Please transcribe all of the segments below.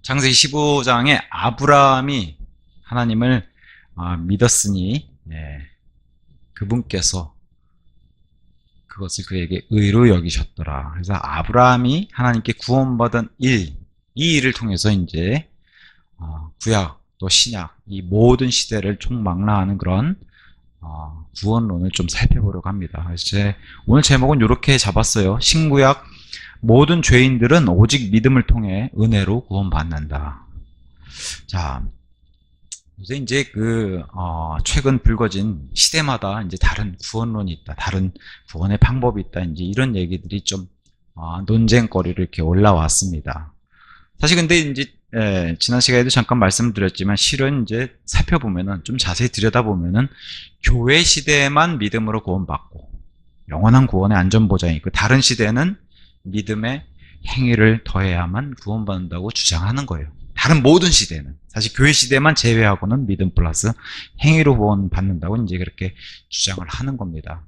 창세기 15장에 아브라함이 하나님을 믿었으니 그분께서 그것을 그에게 의로 여기셨더라. 그래서 아브라함이 하나님께 구원받은 일, 이 일을 통해서 이제 구약 또 신약 이 모든 시대를 총망라하는 그런 구원론을 좀 살펴보려고 합니다. 그래서 오늘 제목은 이렇게 잡았어요. 신구약 모든 죄인들은 오직 믿음을 통해 은혜로 구원받는다. 자, 이제 최근 불거진 시대마다 이제 다른 구원론이 있다, 다른 구원의 방법이 있다, 이제 이런 얘기들이 좀 논쟁거리로 이렇게 올라왔습니다. 사실 근데 이제 지난 시간에도 잠깐 말씀드렸지만 실은 이제 살펴보면은 좀 자세히 들여다보면은 교회 시대에만 믿음으로 구원받고 영원한 구원의 안전보장이 있고 다른 시대는 믿음의 행위를 더해야만 구원받는다고 주장하는 거예요. 다른 모든 시대는 사실 교회 시대만 제외하고는 믿음 플러스 행위로 구원받는다고 이제 그렇게 주장을 하는 겁니다.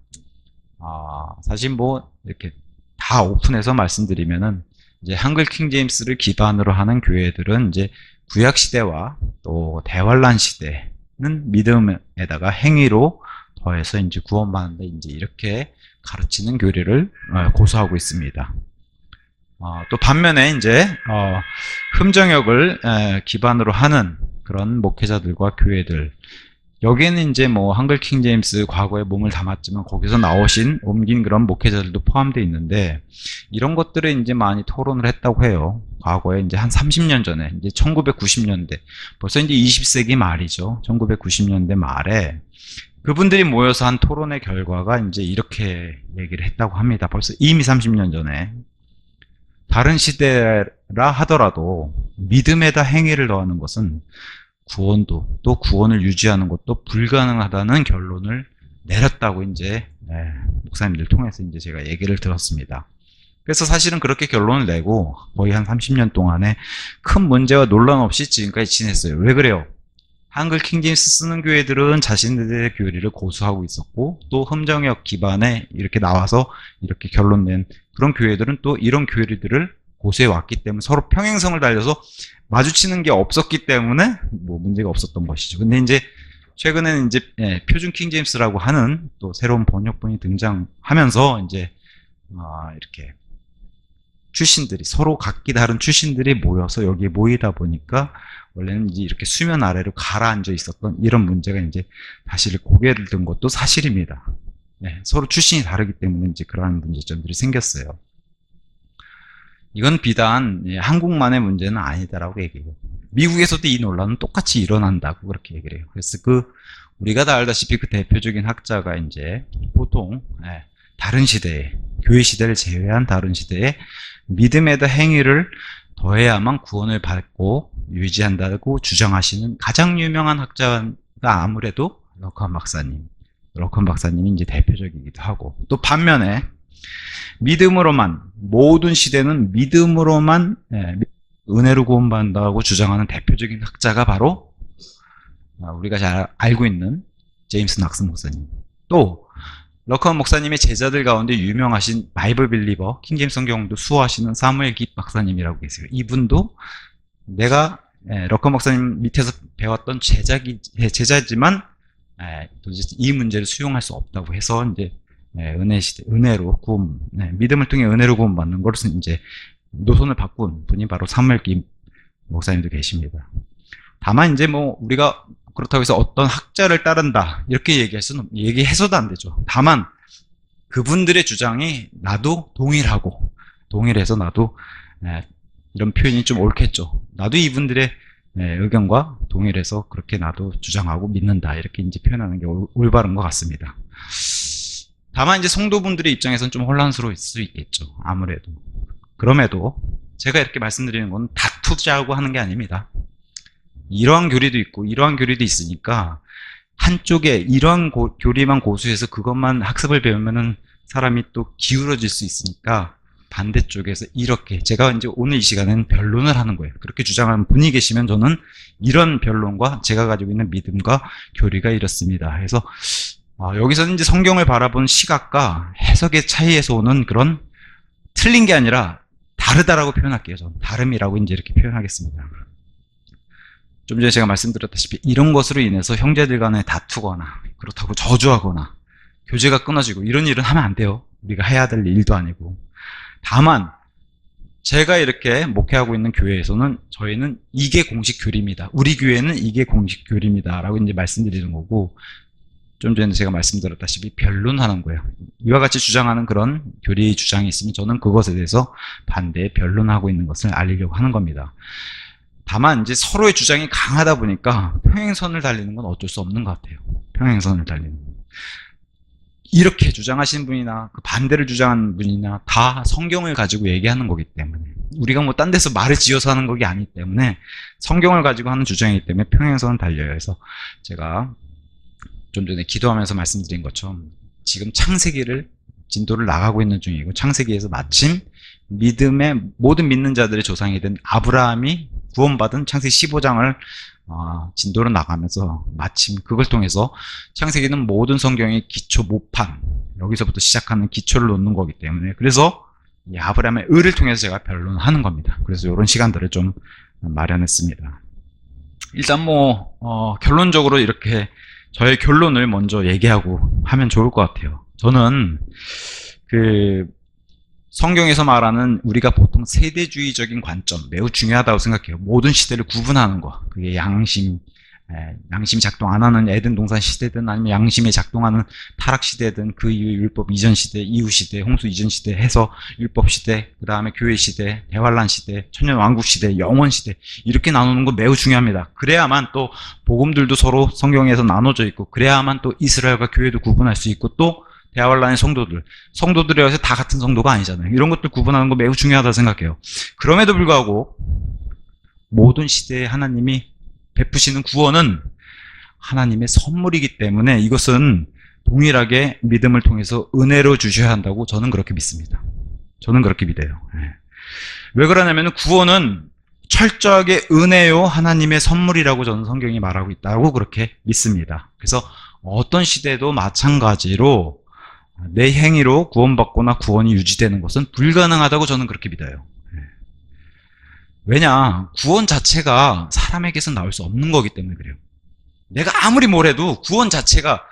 사실 뭐 이렇게 다 오픈해서 말씀드리면은 이제 한글 킹제임스를 기반으로 하는 교회들은 이제 구약 시대와 또 대환란 시대는 믿음에다가 행위로 더해서 이제 구원받는다, 이제 이렇게 가르치는 교리를 고수하고 있습니다. 또 반면에 이제 흠정역을 기반으로 하는 그런 목회자들과 교회들, 여기에는 이제 뭐 한글 킹제임스 과거에 몸을 담았지만 거기서 옮긴 그런 목회자들도 포함되어 있는데 이런 것들을 이제 많이 토론을 했다고 해요. 과거에 이제 한 30년 전에 이제 1990년대, 벌써 이제 20세기 말이죠. 1990년대 말에 그분들이 모여서 한 토론의 결과가 이제 이렇게 얘기를 했다고 합니다. 벌써 이미 30년 전에. 다른 시대라 하더라도 믿음에다 행위를 더하는 것은 구원도 또 구원을 유지하는 것도 불가능하다는 결론을 내렸다고 이제 목사님들 통해서 이제 제가 얘기를 들었습니다. 그래서 사실은 그렇게 결론을 내고 거의 한 30년 동안에 큰 문제와 논란 없이 지금까지 지냈어요. 왜 그래요? 한글 킹제임스 쓰는 교회들은 자신들의 교리를 고수하고 있었고 또 흠정역 기반에 이렇게 나와서 이렇게 결론 낸 그런 교회들은 또 이런 교리들을 고수해 왔기 때문에 서로 평행성을 달려서 마주치는 게 없었기 때문에 뭐 문제가 없었던 것이죠. 근데 이제 최근에는 이제 표준 킹제임스라고 하는 또 새로운 번역본이 등장하면서 이제 이렇게 출신들이 서로 각기 다른 출신들이 모여서 여기에 모이다 보니까 원래는 이제 이렇게 수면 아래로 가라앉아 있었던 이런 문제가 이제 다시 고개를 든 것도 사실입니다. 서로 출신이 다르기 때문에 이제 그러한 문제점들이 생겼어요. 이건 비단 한국만의 문제는 아니다라고 얘기해요. 미국에서도 이 논란은 똑같이 일어난다고 그렇게 얘기를 해요. 그래서 우리가 다 알다시피 그 대표적인 학자가 이제 보통 다른 시대에, 교회 시대를 제외한 다른 시대에 믿음에다 행위를 더해야만 구원을 받고 유지한다고 주장하시는 가장 유명한 학자가 아무래도 러컨 박사님이 이제 대표적이기도 하고, 또 반면에 믿음으로만, 모든 시대는 믿음으로만 은혜로 구원받는다고 주장하는 대표적인 학자가 바로 우리가 잘 알고 있는 제임스 낙스 목사님, 또 러컨 목사님의 제자들 가운데 유명하신 바이블 빌리버, 킹제임스 성경도 수호하시는 사무엘 깁 박사님이라고 계세요. 이분도 내가 러컨 목사님 밑에서 배웠던 제자지만 도대체 이 문제를 수용할 수 없다고 해서 이제 은혜로 구원, 믿음을 통해 은혜로 구원받는 것을 이제 노선을 바꾼 분이 바로 사무엘 깁 목사님도 계십니다. 다만 이제 뭐 우리가 그렇다고 해서 어떤 학자를 따른다 이렇게 얘기해서도 안 되죠. 다만 그분들의 주장이 나도 동일해서 나도 이런 표현이 좀 옳겠죠. 나도 이분들의 의견과 동일해서 그렇게 나도 주장하고 믿는다, 이렇게 이제 표현하는 게 올바른 것 같습니다. 다만 이제 성도분들의 입장에서는 좀 혼란스러울 수 있겠죠. 아무래도. 그럼에도 제가 이렇게 말씀드리는 건 다투자고 하는 게 아닙니다. 이러한 교리도 있고 이러한 교리도 있으니까 한쪽에 이러한 교리만 고수해서 그것만 학습을 배우면은 사람이 또 기울어질 수 있으니까 반대쪽에서 이렇게, 제가 이제 오늘 이 시간은 변론을 하는 거예요. 그렇게 주장하는 분이 계시면 저는 이런 변론과 제가 가지고 있는 믿음과 교리가 이렇습니다. 그래서 여기서는 이제 성경을 바라본 시각과 해석의 차이에서 오는 그런 틀린 게 아니라 다르다라고 표현할게요. 저는 다름이라고 이제 이렇게 표현하겠습니다. 좀 전에 제가 말씀드렸다시피 이런 것으로 인해서 형제들 간에 다투거나 그렇다고 저주하거나 교제가 끊어지고 이런 일은 하면 안 돼요. 우리가 해야 될 일도 아니고. 다만 제가 이렇게 목회하고 있는 교회에서는 저희는 이게 공식 교리입니다. 우리 교회는 이게 공식 교리입니다. 라고 이제 말씀드리는 거고, 좀 전에 제가 말씀드렸다시피 변론하는 거예요. 이와 같이 주장하는 그런 교리 주장이 있으면 저는 그것에 대해서 반대에 변론하고 있는 것을 알리려고 하는 겁니다. 다만 이제 서로의 주장이 강하다 보니까 평행선을 달리는 건 어쩔 수 없는 것 같아요. 평행선을 달리는 건. 이렇게 주장하시는 분이나 그 반대를 주장하는 분이나 다 성경을 가지고 얘기하는 거기 때문에, 우리가 뭐 딴 데서 말을 지어서 하는 것이 아니기 때문에 성경을 가지고 하는 주장이기 때문에 평행선을 달려요. 그래서 제가 좀 전에 기도하면서 말씀드린 것처럼 지금 창세기를 진도를 나가고 있는 중이고, 창세기에서 마침 믿음의 모든 믿는 자들의 조상이 된 아브라함이 구원받은 창세기 15장을 진도로 나가면서 마침 그걸 통해서 창세기는 모든 성경의 기초 모판, 여기서부터 시작하는 기초를 놓는 거기 때문에, 그래서 이 아브라함의 의를 통해서 제가 변론하는 겁니다. 그래서 이런 시간들을 좀 마련했습니다. 일단 결론적으로 이렇게 저의 결론을 먼저 얘기하고 하면 좋을 것 같아요. 저는 성경에서 말하는 우리가 보통 세대주의적인 관점 매우 중요하다고 생각해요. 모든 시대를 구분하는 거. 그게 양심이 작동 안 하는 에덴 동산 시대든 아니면 양심이 작동하는 타락 시대든 그 이후 율법 이전 시대, 이후 시대, 홍수 이전 시대 해서 율법 시대, 그 다음에 교회 시대, 대환란 시대, 천년 왕국 시대, 영원 시대, 이렇게 나누는 거 매우 중요합니다. 그래야만 또 복음들도 서로 성경에서 나눠져 있고, 그래야만 또 이스라엘과 교회도 구분할 수 있고, 또 대환란의 성도들이어서 다 같은 성도가 아니잖아요. 이런 것들 구분하는 거 매우 중요하다고 생각해요. 그럼에도 불구하고 모든 시대에 하나님이 베푸시는 구원은 하나님의 선물이기 때문에 이것은 동일하게 믿음을 통해서 은혜로 주셔야 한다고 저는 그렇게 믿습니다. 저는 그렇게 믿어요. 왜 그러냐면 구원은 철저하게 은혜요 하나님의 선물이라고 저는 성경이 말하고 있다고 그렇게 믿습니다. 그래서 어떤 시대도 마찬가지로 내 행위로 구원받거나 구원이 유지되는 것은 불가능하다고 저는 그렇게 믿어요. 왜냐, 구원 자체가 사람에게서 나올 수 없는 거기 때문에 그래요. 내가 아무리 뭘 해도 구원 자체가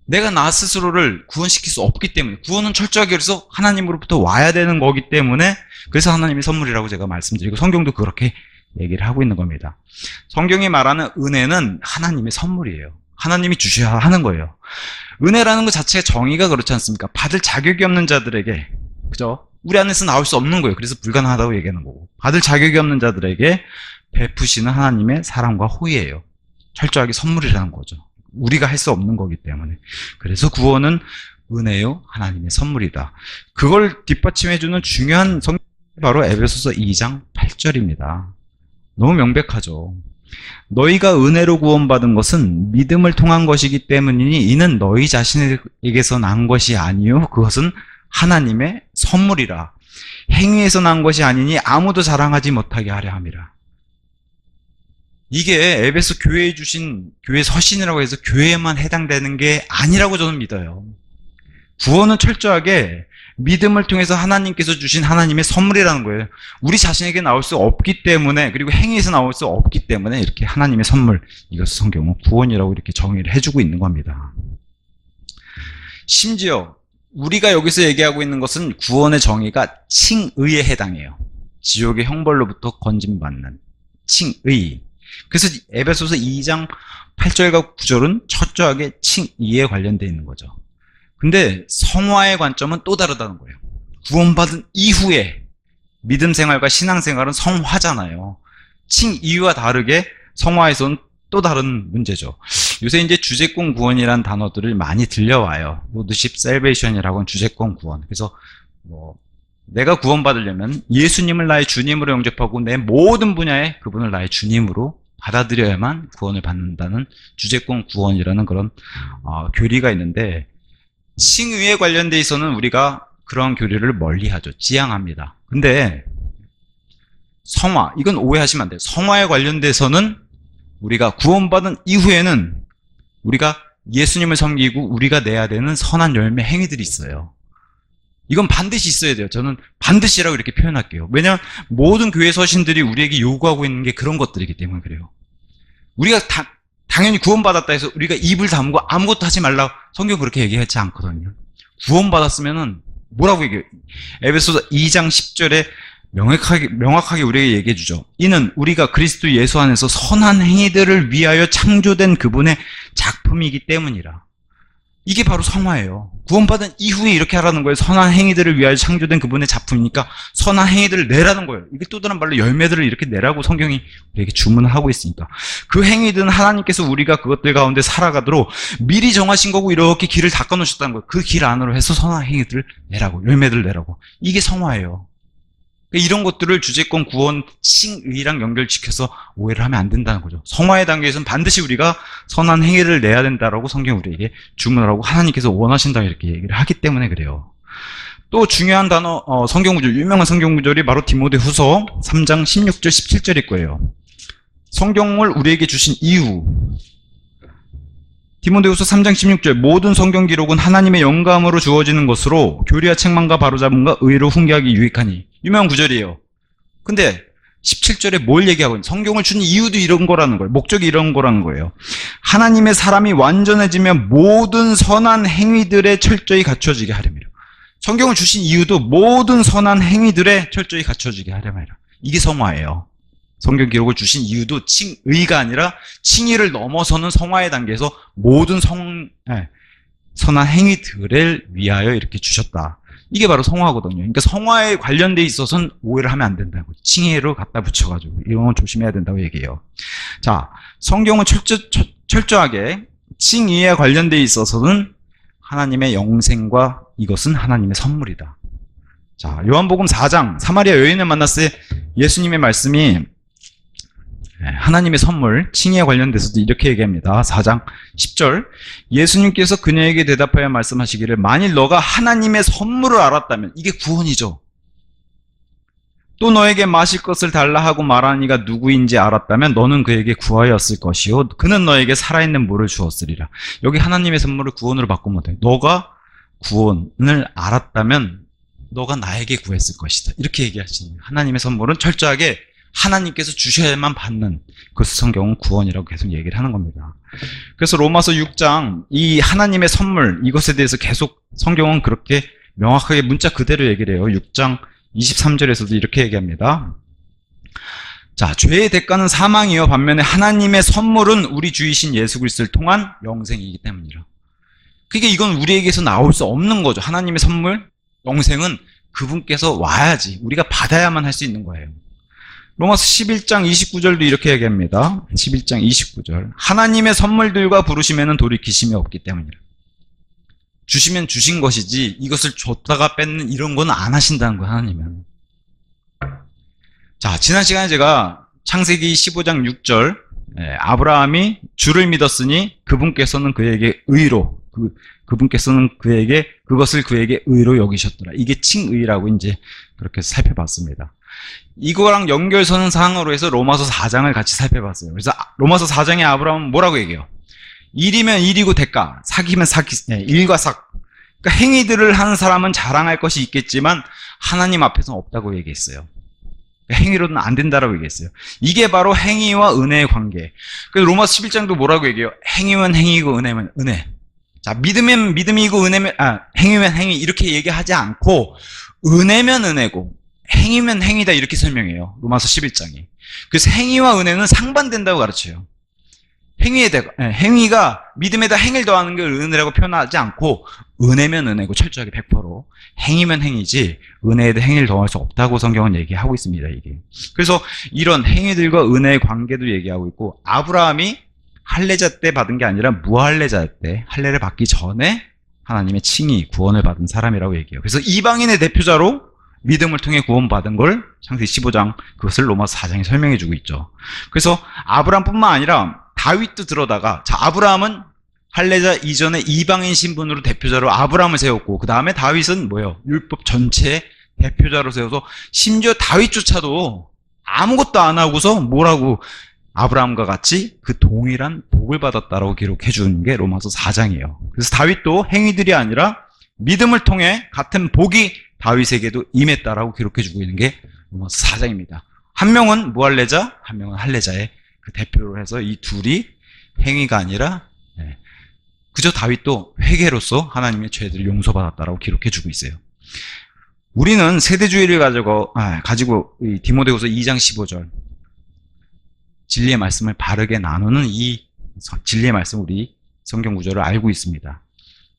내가 나 스스로를 구원시킬 수 없기 때문에, 구원은 철저하게 그래서 하나님으로부터 와야 되는 거기 때문에, 그래서 하나님의 선물이라고 제가 말씀드리고 성경도 그렇게 얘기를 하고 있는 겁니다. 성경이 말하는 은혜는 하나님의 선물이에요. 하나님이 주셔야 하는 거예요. 은혜라는 것 자체의 정의가 그렇지 않습니까? 받을 자격이 없는 자들에게, 그죠? 우리 안에서 나올 수 없는 거예요. 그래서 불가능하다고 얘기하는 거고, 받을 자격이 없는 자들에게 베푸시는 하나님의 사랑과 호의예요. 철저하게 선물이라는 거죠. 우리가 할 수 없는 거기 때문에. 그래서 구원은 은혜요 하나님의 선물이다. 그걸 뒷받침해주는 중요한 성경이 바로 에베소서 2장 8절입니다. 너무 명백하죠. 너희가 은혜로 구원받은 것은 믿음을 통한 것이기 때문이니 이는 너희 자신에게서 난 것이 아니요 그것은 하나님의 선물이라. 행위에서 난 것이 아니니 아무도 자랑하지 못하게 하려 함이라. 이게 에베소 교회에 주신 교회 서신이라고 해서 교회에만 해당되는 게 아니라고 저는 믿어요. 구원은 철저하게 믿음을 통해서 하나님께서 주신 하나님의 선물이라는 거예요. 우리 자신에게 나올 수 없기 때문에, 그리고 행위에서 나올 수 없기 때문에 이렇게 하나님의 선물, 이것을 성경은 구원이라고 이렇게 정의를 해주고 있는 겁니다. 심지어 우리가 여기서 얘기하고 있는 것은 구원의 정의가 칭의에 해당해요. 지옥의 형벌로부터 건짐받는 칭의. 그래서 에베소서 2장 8절과 9절은 철저하게 칭의에 관련되어 있는 거죠. 근데 성화의 관점은 또 다르다는 거예요. 구원받은 이후에 믿음 생활과 신앙 생활은 성화잖아요. 칭의와 다르게 성화에서는 또 다른 문제죠. 요새 이제 주제권 구원이라는 단어들을 많이 들려와요. 로드십 셀베이션이라고 하는 주제권 구원. 그래서 내가 구원받으려면 예수님을 나의 주님으로 영접하고 내 모든 분야에 그분을 나의 주님으로 받아들여야만 구원을 받는다는 주제권 구원이라는 그런 교리가 있는데, 칭의에 관련돼 있어서는 우리가 그런 교리를 멀리하죠. 지양합니다. 근데 성화, 이건 오해하시면 안 돼요. 성화에 관련돼서는 우리가 구원받은 이후에는 우리가 예수님을 섬기고 우리가 내야 되는 선한 열매 행위들이 있어요. 이건 반드시 있어야 돼요. 저는 반드시라고 이렇게 표현할게요. 왜냐하면 모든 교회 서신들이 우리에게 요구하고 있는 게 그런 것들이기 때문에 그래요. 우리가 당연히 구원받았다 해서 우리가 입을 다물고 아무것도 하지 말라. 성경 그렇게 얘기하지 않거든요. 구원받았으면은 뭐라고 얘기해요? 에베소서 2장 10절에 명확하게 우리에게 얘기해 주죠. 이는 우리가 그리스도 예수 안에서 선한 행위들을 위하여 창조된 그분의 작품이기 때문이라. 이게 바로 성화예요. 구원받은 이후에 이렇게 하라는 거예요. 선한 행위들을 위하여 창조된 그분의 작품이니까 선한 행위들을 내라는 거예요. 이게 또 다른 말로 열매들을 이렇게 내라고 성경이 우리에게 주문을 하고 있으니까. 그 행위들은 하나님께서 우리가 그것들 가운데 살아가도록 미리 정하신 거고 이렇게 길을 닦아놓으셨다는 거예요. 그 길 안으로 해서 선한 행위들을 내라고, 열매들을 내라고. 이게 성화예요. 이런 것들을 주제권 구원 칭의랑 연결시켜서 오해를 하면 안 된다는 거죠. 성화의 단계에서는 반드시 우리가 선한 행위를 내야 된다라고 성경 우리에게 주문을 하고 하나님께서 원하신다 이렇게 얘기를 하기 때문에 그래요. 또 중요한 단어, 성경 구절, 유명한 성경 구절이 바로 디모데후서 3장 16절 17절일 거예요. 성경을 우리에게 주신 이유. 디모데후서 3장 16절 모든 성경 기록은 하나님의 영감으로 주어지는 것으로 교리와 책망과 바로잡음과 의로 훈계하기 유익하니. 유명한 구절이에요. 근데 17절에 뭘 얘기하고 있는 성경을 주는 이유도 이런 거라는 거예요. 목적이 이런 거라는 거예요. 하나님의 사람이 완전해지면 모든 선한 행위들에 철저히 갖춰지게 하려니라. 성경을 주신 이유도 모든 선한 행위들에 철저히 갖춰지게 하려니라. 이게 성화예요. 성경 기록을 주신 이유도 칭의가 아니라 칭의를 넘어서는 성화의 단계에서 모든 선한 행위들을 위하여 이렇게 주셨다. 이게 바로 성화거든요. 그러니까 성화에 관련돼 있어서는 오해를 하면 안 된다고. 칭의로 갖다 붙여가지고 이런 건 조심해야 된다고 얘기해요. 자, 성경은 철저하게 칭의에 관련돼 있어서는 하나님의 영생과 이것은 하나님의 선물이다. 자, 요한복음 4장 사마리아 여인을 만났을 때 예수님의 말씀이 하나님의 선물, 칭의에 관련돼서도 이렇게 얘기합니다. 4장 10절 예수님께서 그녀에게 대답하여 말씀하시기를 만일 너가 하나님의 선물을 알았다면 이게 구원이죠. 또 너에게 마실 것을 달라 하고 말하는 이가 누구인지 알았다면 너는 그에게 구하였을 것이요 그는 너에게 살아있는 물을 주었으리라. 여기 하나님의 선물을 구원으로 바꾸면 돼. 너가 구원을 알았다면 너가 나에게 구했을 것이다. 이렇게 얘기하시는 거예요. 하나님의 선물은 철저하게 하나님께서 주셔야만 받는 그것을 성경은 구원이라고 계속 얘기를 하는 겁니다. 그래서 로마서 6장 이 하나님의 선물 이것에 대해서 계속 성경은 그렇게 명확하게 문자 그대로 얘기를 해요. 6장 23절에서도 이렇게 얘기합니다. 자, 죄의 대가는 사망이요 반면에 하나님의 선물은 우리 주이신 예수 그리스도를 통한 영생이기 때문이라. 그러니까 이건 우리에게서 나올 수 없는 거죠. 하나님의 선물, 영생은 그분께서 와야지 우리가 받아야만 할 수 있는 거예요. 로마서 11장 29절도 이렇게 얘기합니다. 11장 29절 하나님의 선물들과 부르심에는 돌이키심이 없기 때문이라. 주시면 주신 것이지 이것을 줬다가 뺏는 이런 건 안 하신다는 거예요. 하나님은. 자, 지난 시간에 제가 창세기 15장 6절 아브라함이 주를 믿었으니 그분께서는 그에게 의로 그분께서는 그것을 그에게 의로 여기셨더라. 이게 칭의라고 이제 그렇게 살펴봤습니다. 이거랑 연결서는 상으로 해서 로마서 4장을 같이 살펴봤어요. 그래서 로마서 4장에 아브라함은 뭐라고 얘기해요? 일이면 일이고 대가, 삭이면 삭이, 일과 삭. 그러니까 행위들을 하는 사람은 자랑할 것이 있겠지만 하나님 앞에서는 없다고 얘기했어요. 행위로는 안 된다라고 얘기했어요. 이게 바로 행위와 은혜의 관계. 그래서 로마서 11장도 뭐라고 얘기해요? 행위면 행위고 은혜면 은혜. 자, 믿으면 믿음이고 행위면 행위 이렇게 얘기하지 않고 은혜면 은혜고 행위면 행위다 이렇게 설명해요. 로마서 11장이. 그래서 행위와 은혜는 상반된다고 가르쳐요. 행위가 믿음에다 행위를 더하는 걸 은혜라고 표현하지 않고 은혜면 은혜고 철저하게 100% 행위면 행위지 은혜에다 행위를 더할 수 없다고 성경은 얘기하고 있습니다. 이게. 그래서 이런 행위들과 은혜의 관계도 얘기하고 있고 아브라함이 할례자 때 받은 게 아니라 무할례자 때 할례를 받기 전에 하나님의 칭의 구원을 받은 사람이라고 얘기해요. 그래서 이방인의 대표자로 믿음을 통해 구원받은 걸 창세기 15장 그것을 로마서 4장에 설명해주고 있죠. 그래서 아브라함뿐만 아니라 다윗도 들어다가 자 아브라함은 할례자 이전에 이방인 신분으로 대표자로 아브라함을 세웠고 그 다음에 다윗은 뭐예요? 율법 전체의 대표자로 세워서 심지어 다윗조차도 아무것도 안 하고서 뭐라고 아브라함과 같이 그 동일한 복을 받았다라고 기록해 주는 게 로마서 4장이에요. 그래서 다윗도 행위들이 아니라 믿음을 통해 같은 복이 다윗에게도 임했다라고 기록해 주고 있는 게 로마서 4장입니다. 한 명은 무할례자, 한 명은 할례자의 그 대표로 해서 이 둘이 행위가 아니라 그저 다윗도 회개로서 하나님의 죄들을 용서받았다라고 기록해주고 있어요. 우리는 세대주의를 가지고 이 디모데후서 2장 15절 진리의 말씀을 바르게 나누는 이 진리의 말씀 우리 성경 구절을 알고 있습니다.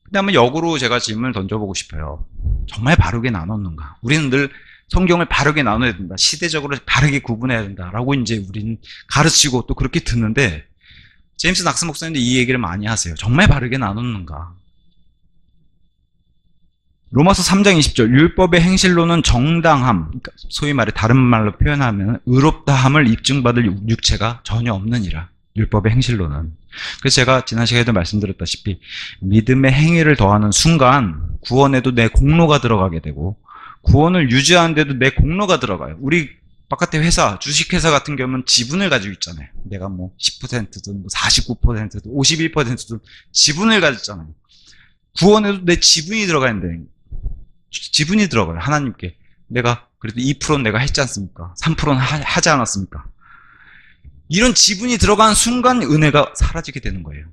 근데 한번 역으로 제가 질문을 던져보고 싶어요. 정말 바르게 나눴는가? 우리는 늘 성경을 바르게 나눠야 된다. 시대적으로 바르게 구분해야 된다라고 이제 우리는 가르치고 또 그렇게 듣는데 제임스 낙스 목사님도 이 얘기를 많이 하세요. 정말 바르게 나눴는가? 로마서 3장 20절 율법의 행실로는 정당함, 그러니까 소위 말해 다른 말로 표현하면 의롭다함을 입증받을 육체가 전혀 없느니라. 율법의 행실로는. 그래서 제가 지난 시간에도 말씀드렸다시피 믿음의 행위를 더하는 순간 구원에도 내 공로가 들어가게 되고 구원을 유지하는데도 내 공로가 들어가요. 우리 바깥에 회사, 주식회사 같은 경우는 지분을 가지고 있잖아요. 내가 뭐 10%든 49%든 51%든 지분을 가졌잖아요. 구원에도 내 지분이 들어가는데 지분이 들어가요. 하나님께. 내가 그래도 2%는 내가 했지 않습니까? 3%는 하지 않았습니까? 이런 지분이 들어간 순간 은혜가 사라지게 되는 거예요.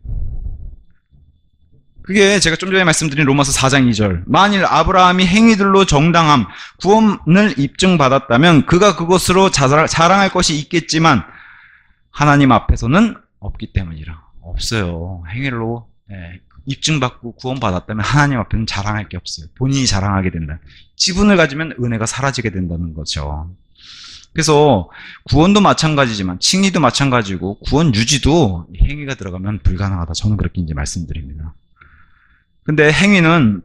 그게 제가 좀 전에 말씀드린 로마서 4장 2절. 만일 아브라함이 행위들로 정당함, 구원을 입증받았다면 그가 그것으로 자랑할 것이 있겠지만 하나님 앞에서는 없기 때문이라. 없어요. 행위로 입증받고 구원받았다면 하나님 앞에는 자랑할 게 없어요. 본인이 자랑하게 된다. 지분을 가지면 은혜가 사라지게 된다는 거죠. 그래서 구원도 마찬가지지만 칭의도 마찬가지고 구원 유지도 행위가 들어가면 불가능하다. 저는 그렇게 이제 말씀드립니다. 근데 행위는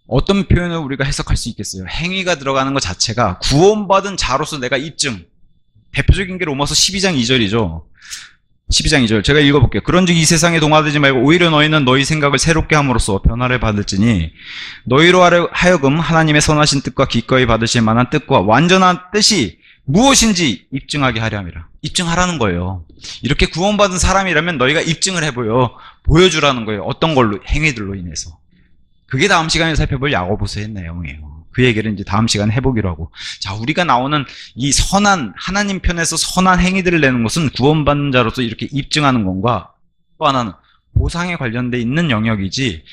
어떤 표현을 우리가 해석할 수 있겠어요? 행위가 들어가는 것 자체가 구원받은 자로서 내가 입증. 대표적인 게 로마서 12장 2절이죠. 12장 2절 제가 읽어볼게요. 그런즉 이 세상에 동화되지 말고 오히려 너희는 너희 생각을 새롭게 함으로써 변화를 받을지니 너희로 하여금 하나님의 선하신 뜻과 기꺼이 받으실 만한 뜻과 완전한 뜻이 무엇인지 입증하게 하려 함이라. 입증하라는 거예요. 이렇게 구원받은 사람이라면 너희가 입증을 보여주라는 거예요. 어떤 걸로? 행위들로 인해서. 그게 다음 시간에 살펴볼 야고보서의 내용이에요. 그 얘기를 이제 다음 시간에 해보기로 하고. 자, 우리가 나오는 이 선한, 하나님 편에서 선한 행위들을 내는 것은 구원받는 자로서 이렇게 입증하는 것과 또 하나는 보상에 관련돼 있는 영역이지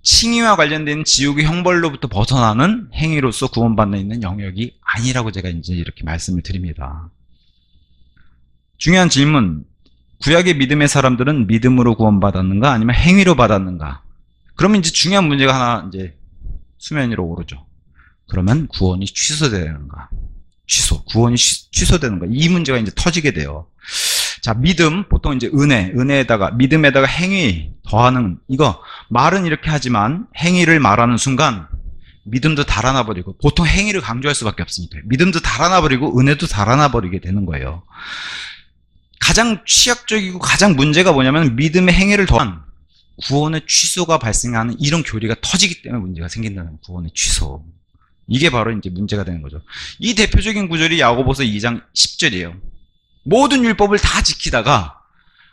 칭의와 관련된 있는 지옥의 형벌로부터 벗어나는 행위로서 구원받는 있는 영역이 아니라고 제가 이제 이렇게 말씀을 드립니다. 중요한 질문. 구약의 믿음의 사람들은 믿음으로 구원받았는가 아니면 행위로 받았는가? 그러면 이제 중요한 문제가 하나 이제 수면 위로 오르죠. 그러면 구원이 취소되는가? 구원이 취소되는가? 이 문제가 이제 터지게 돼요. 자, 믿음, 보통 이제 은혜에다가, 믿음에다가 행위 더하는, 이거, 말은 이렇게 하지만 행위를 말하는 순간, 믿음도 달아나버리고, 보통 행위를 강조할 수밖에 없으니까. 믿음도 달아나버리고, 은혜도 달아나버리게 되는 거예요. 가장 취약적이고 가장 문제가 뭐냐면, 믿음의 행위를 더한 구원의 취소가 발생하는 이런 교리가 터지기 때문에 문제가 생긴다는 구원의 취소. 이게 바로 이제 문제가 되는 거죠. 이 대표적인 구절이 야고보서 2장 10절이에요. 모든 율법을 다 지키다가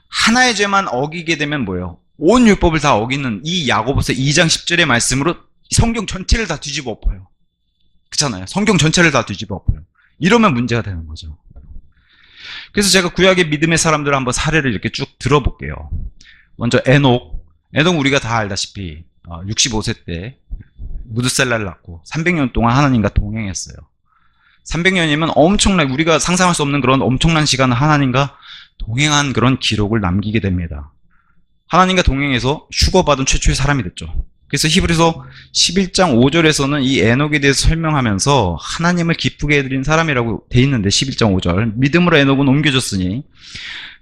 하나의 죄만 어기게 되면 뭐예요? 온 율법을 다 어기는 이 야고보서 2장 10절의 말씀으로 성경 전체를 다 뒤집어 엎어요. 그렇잖아요. 성경 전체를 다 뒤집어 엎어요. 이러면 문제가 되는 거죠. 그래서 제가 구약의 믿음의 사람들을 한번 사례를 이렇게 쭉 들어볼게요. 먼저 에녹 우리가 다 알다시피 65세 때 무드셀라를 낳고 300년 동안 하나님과 동행했어요. 300년이면 엄청난, 우리가 상상할 수 없는 그런 엄청난 시간을 하나님과 동행한 그런 기록을 남기게 됩니다. 하나님과 동행해서 휴거받은 최초의 사람이 됐죠. 그래서 히브리서 11장 5절에서는 이 에녹에 대해서 설명하면서 하나님을 기쁘게 해드린 사람이라고 돼 있는데 11장 5절 믿음으로 에녹은 옮겨졌으니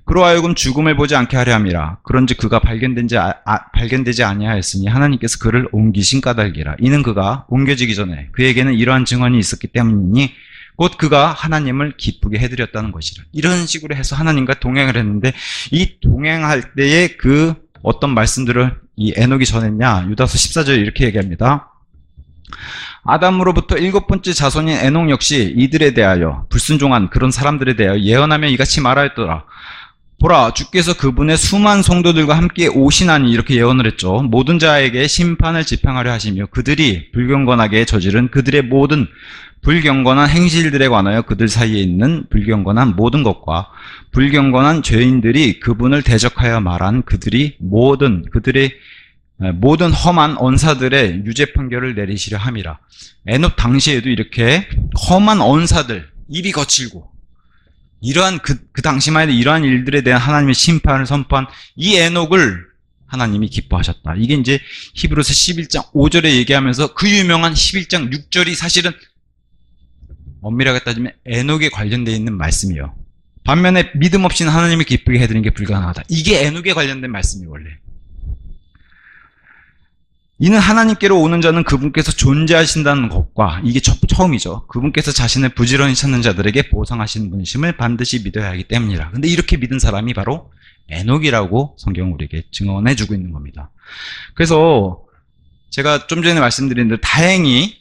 그로 하여금 죽음을 보지 않게 하려 함이라. 그런즉 그가 발견되지 아니하였으니 하나님께서 그를 옮기신 까닭이라. 이는 그가 옮겨지기 전에 그에게는 이러한 증언이 있었기 때문이니 곧 그가 하나님을 기쁘게 해드렸다는 것이라. 이런 식으로 해서 하나님과 동행을 했는데 이 동행할 때에 그 어떤 말씀들을 이 에녹이 전했냐. 유다서 14절 이렇게 얘기합니다. 아담으로부터 7번째 자손인 에녹 역시 이들에 대하여 불순종한 그런 사람들에 대하여 예언하며 이같이 말하였더라. 보라, 주께서 그분의 수많은 성도들과 함께 오시나니, 이렇게 예언을 했죠. 모든 자에게 심판을 집행하려 하시며 그들이 불경건하게 저지른 그들의 모든 불경건한 행실들에 관하여 그들 사이에 있는 불경건한 모든 것과 불경건한 죄인들이 그분을 대적하여 말한 그들의 모든 험한 언사들의 유죄 판결을 내리시려 함이라. 에녹 당시에도 이렇게 험한 언사들, 입이 거칠고 이러한 그 당시만 해도 이러한 일들에 대한 하나님의 심판을 선포한 이 에녹을 하나님이 기뻐하셨다. 이게 이제 히브리서 11장 5절에 얘기하면서 그 유명한 11장 6절이 사실은 엄밀하게 따지면 에녹에 관련되어 있는 말씀이에요. 반면에 믿음 없이는 하나님을 기쁘게 해드리는 게 불가능하다. 이게 에녹에 관련된 말씀이에요, 원래. 이는 하나님께로 오는 자는 그분께서 존재하신다는 것과, 이게 처음이죠. 그분께서 자신을 부지런히 찾는 자들에게 보상하시는 분심을 반드시 믿어야 하기 때문이라. 근데 이렇게 믿은 사람이 바로 에녹이라고 성경은 우리에게 증언해주고 있는 겁니다. 그래서 제가 좀 전에 말씀드린 대로 다행히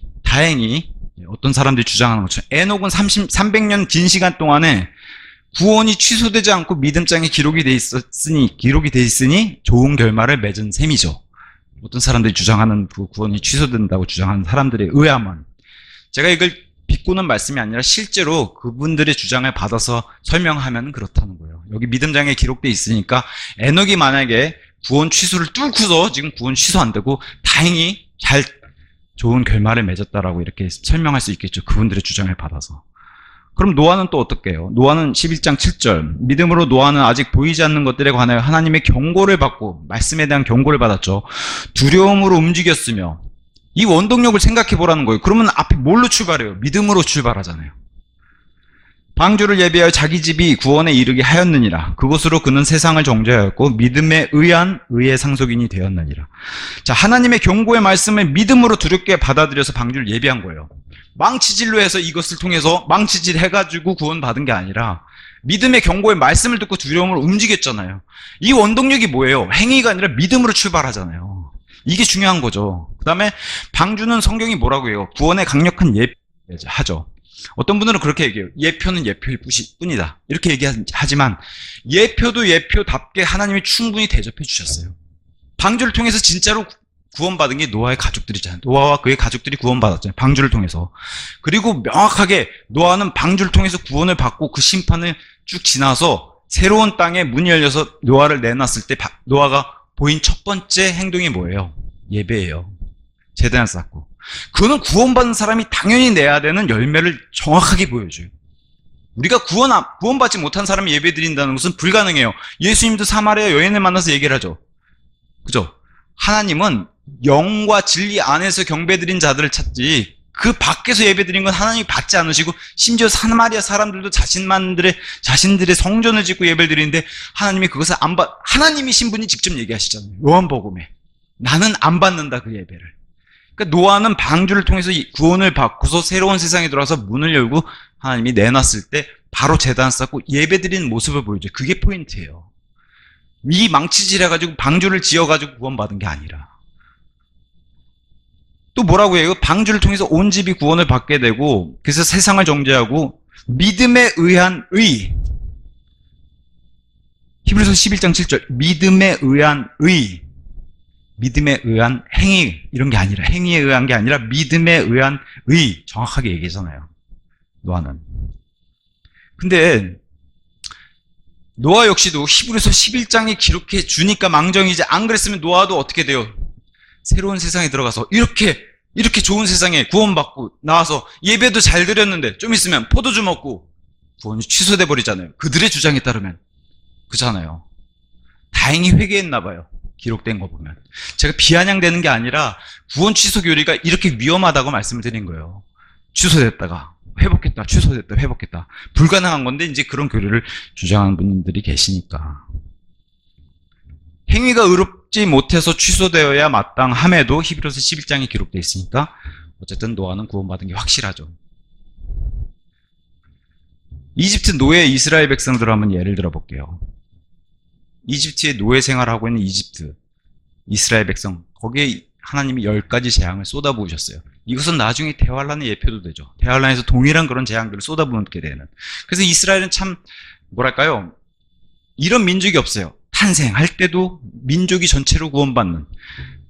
어떤 사람들이 주장하는 것처럼 에녹은 300년 긴 시간 동안에 구원이 취소되지 않고 믿음장에 기록이 돼 있으니 좋은 결말을 맺은 셈이죠. 어떤 사람들이 주장하는 그 구원이 취소된다고 주장하는 사람들에 의하면, 제가 이걸 비꼬는 말씀이 아니라 실제로 그분들의 주장을 받아서 설명하면 그렇다는 거예요. 여기 믿음장에 기록돼 있으니까 에녹이 만약에 구원 취소를 뚫고서 지금 구원 취소 안 되고 다행히 잘 좋은 결말을 맺었다라고 이렇게 설명할 수 있겠죠. 그분들의 주장을 받아서. 그럼 노아는 또 어떻게 해요? 노아는 11장 7절, 믿음으로 노아는 아직 보이지 않는 것들에 관하여 하나님의 경고를 받고, 말씀에 대한 경고를 받았죠. 두려움으로 움직였으며, 이 원동력을 생각해 보라는 거예요. 그러면 앞에 뭘로 출발해요? 믿음으로 출발하잖아요. 방주를 예비하여 자기 집이 구원에 이르게 하였느니라. 그것으로 그는 세상을 정죄하였고 믿음에 의한 의의 상속인이 되었느니라. 자, 하나님의 경고의 말씀을 믿음으로 두렵게 받아들여서 방주를 예비한 거예요. 망치질로 해서 이것을 통해서 망치질 해가지고 구원받은 게 아니라 믿음의 경고의 말씀을 듣고 두려움으로 움직였잖아요. 이 원동력이 뭐예요? 행위가 아니라 믿음으로 출발하잖아요. 이게 중요한 거죠. 그 다음에 방주는 성경이 뭐라고 해요? 구원의 강력한 예표하죠. 어떤 분들은 그렇게 얘기해요. 예표는 예표일 뿐이다. 이렇게 얘기하지만 예표도 예표답게 하나님이 충분히 대접해 주셨어요. 방주를 통해서 진짜로 구원받은 게 노아의 가족들이잖아요. 노아와 그의 가족들이 구원받았잖아요. 방주를 통해서. 그리고 명확하게 노아는 방주를 통해서 구원을 받고 그 심판을 쭉 지나서 새로운 땅에 문이 열려서 노아를 내놨을 때 노아가 보인 첫 번째 행동이 뭐예요? 예배예요. 제단을 쌓고. 그거는 구원받은 사람이 당연히 내야 되는 열매를 정확하게 보여줘요. 우리가 구원받지 못한 사람이 예배드린다는 것은 불가능해요. 예수님도 사마리아 여인을 만나서 얘기를 하죠. 그죠? 하나님은 영과 진리 안에서 경배드린 자들을 찾지, 그 밖에서 예배드린 건 하나님이 받지 않으시고, 심지어 사마리아 사람들도 자신들의 성전을 짓고 예배를 드리는데 하나님이 그것을 하나님이 신분이 직접 얘기하시잖아요. 요한복음에. 나는 안 받는다, 그 예배를. 그러니까 노아는 방주를 통해서 구원을 받고서 새로운 세상에 들어와서 문을 열고 하나님이 내놨을 때 바로 제단 쌓고 예배드리는 모습을 보여줘요. 그게 포인트예요. 이 망치질 해가지고 방주를 지어가지고 구원받은 게 아니라. 또 뭐라고 해요? 방주를 통해서 온 집이 구원을 받게 되고, 그래서 세상을 정죄하고 믿음에 의한 의. 히브리서 11장 7절. 믿음에 의한 의. 믿음에 의한 행위, 이런 게 아니라, 행위에 의한 게 아니라 믿음에 의한 의. 정확하게 얘기하잖아요. 노아는. 근데 노아 역시도 히브리서 11장에 기록해 주니까 망정이지, 안 그랬으면 노아도 어떻게 돼요? 새로운 세상에 들어가서 이렇게 좋은 세상에 구원받고 나와서 예배도 잘 드렸는데 좀 있으면 포도주 먹고 구원이 취소돼 버리잖아요. 그들의 주장에 따르면. 그렇잖아요. 다행히 회개했나 봐요. 기록된 거 보면. 제가 비아냥대는 게 아니라 구원 취소 교리가 이렇게 위험하다고 말씀을 드린 거예요. 취소됐다가 회복했다, 취소됐다, 회복했다. 불가능한 건데 이제 그런 교리를 주장하는 분들이 계시니까. 행위가 의롭지 못해서 취소되어야 마땅함에도 히브리서 11장에 기록되어 있으니까 어쨌든 노아는 구원받은 게 확실하죠. 이집트 노예 이스라엘 백성들을 한번 예를 들어볼게요. 이집트에 노예 생활하고 있는 이집트 이스라엘 백성, 거기에 하나님이 10가지 재앙을 쏟아부으셨어요. 이것은 나중에 대환란의 예표도 되죠. 대환란에서 동일한 그런 재앙들을 쏟아부게 되는. 그래서 이스라엘은 참 뭐랄까요, 이런 민족이 없어요. 탄생할 때도 민족이 전체로 구원받는,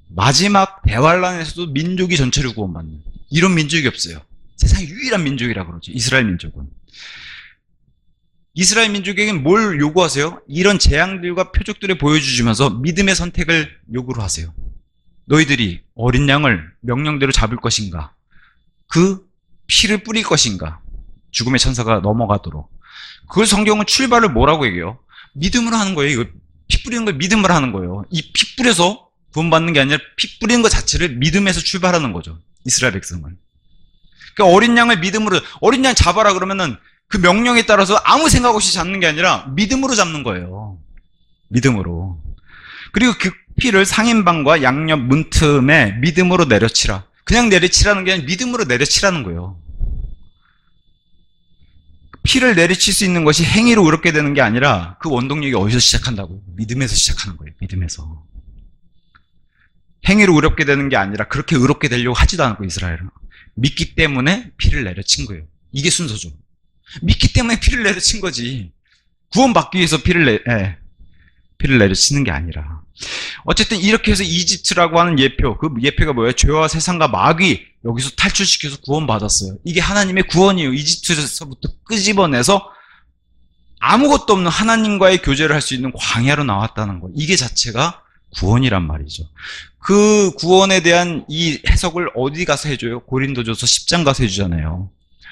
마지막 대환란에서도 민족이 전체로 구원받는 이런 민족이 없어요. 세상에 유일한 민족이라 그러죠. 이스라엘 민족은. 이스라엘 민족에게는 뭘 요구하세요? 이런 재앙들과 표적들을 보여주시면서 믿음의 선택을 요구를 하세요. 너희들이 어린 양을 명령대로 잡을 것인가? 그 피를 뿌릴 것인가? 죽음의 천사가 넘어가도록. 그걸 성경은 출발을 뭐라고 얘기해요? 믿음으로 하는 거예요. 이거 피 뿌리는 걸 믿음으로 하는 거예요. 이 피 뿌려서 구원받는 게 아니라 피 뿌리는 것 자체를 믿음에서 출발하는 거죠. 이스라엘 백성은. 그러니까 어린 양을 믿음으로, 어린 양 잡아라 그러면은 그 명령에 따라서 아무 생각 없이 잡는 게 아니라 믿음으로 잡는 거예요. 믿음으로. 그리고 그 피를 상인방과 양옆 문틈에 믿음으로 내려치라. 그냥 내려치라는 게 아니라 믿음으로 내려치라는 거예요. 피를 내리칠 수 있는 것이 행위로 의롭게 되는 게 아니라 그 원동력이 어디서 시작한다고? 믿음에서 시작하는 거예요. 믿음에서. 행위로 의롭게 되는 게 아니라 그렇게 의롭게 되려고 하지도 않고 이스라엘은. 믿기 때문에 피를 내려친 거예요. 이게 순서죠. 믿기 때문에 피를 내려친 거지. 구원받기 위해서 피를 내려치는 게 아니라. 어쨌든 이렇게 해서 이집트라고 하는 예표, 그 예표가 뭐예요? 죄와 세상과 마귀, 여기서 탈출시켜서 구원받았어요. 이게 하나님의 구원이에요. 이집트에서부터 끄집어내서 아무것도 없는 하나님과의 교제를 할 수 있는 광야로 나왔다는 거. 이게 자체가 구원이란 말이죠. 그 구원에 대한 이 해석을 어디 가서 해줘요? 고린도전서 10장 가서 해주잖아요.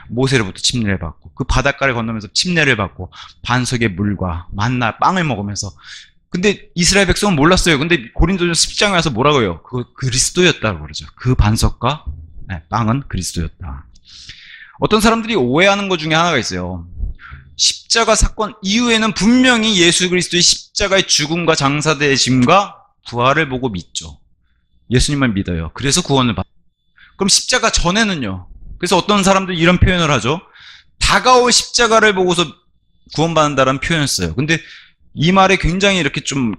모세로부터 침례를 받고, 그 바닷가를 건너면서 침례를 받고, 반석의 물과 만나 빵을 먹으면서. 근데 이스라엘 백성은 몰랐어요. 근데 고린도전서 10장에 와서 뭐라고 해요? 그거 그리스도였다고 그러죠. 그 반석과 빵은 그리스도였다. 어떤 사람들이 오해하는 것 중에 하나가 있어요. 십자가 사건 이후에는 분명히 예수 그리스도의 십자가의 죽음과 장사되심과 부활을 보고 믿죠. 예수님을 믿어요. 그래서 구원을 받아요. 그럼 십자가 전에는요? 그래서 어떤 사람들이 이런 표현을 하죠. 다가올 십자가를 보고서 구원받는다는 표현을 써요. 근데 이 말에 굉장히 이렇게 좀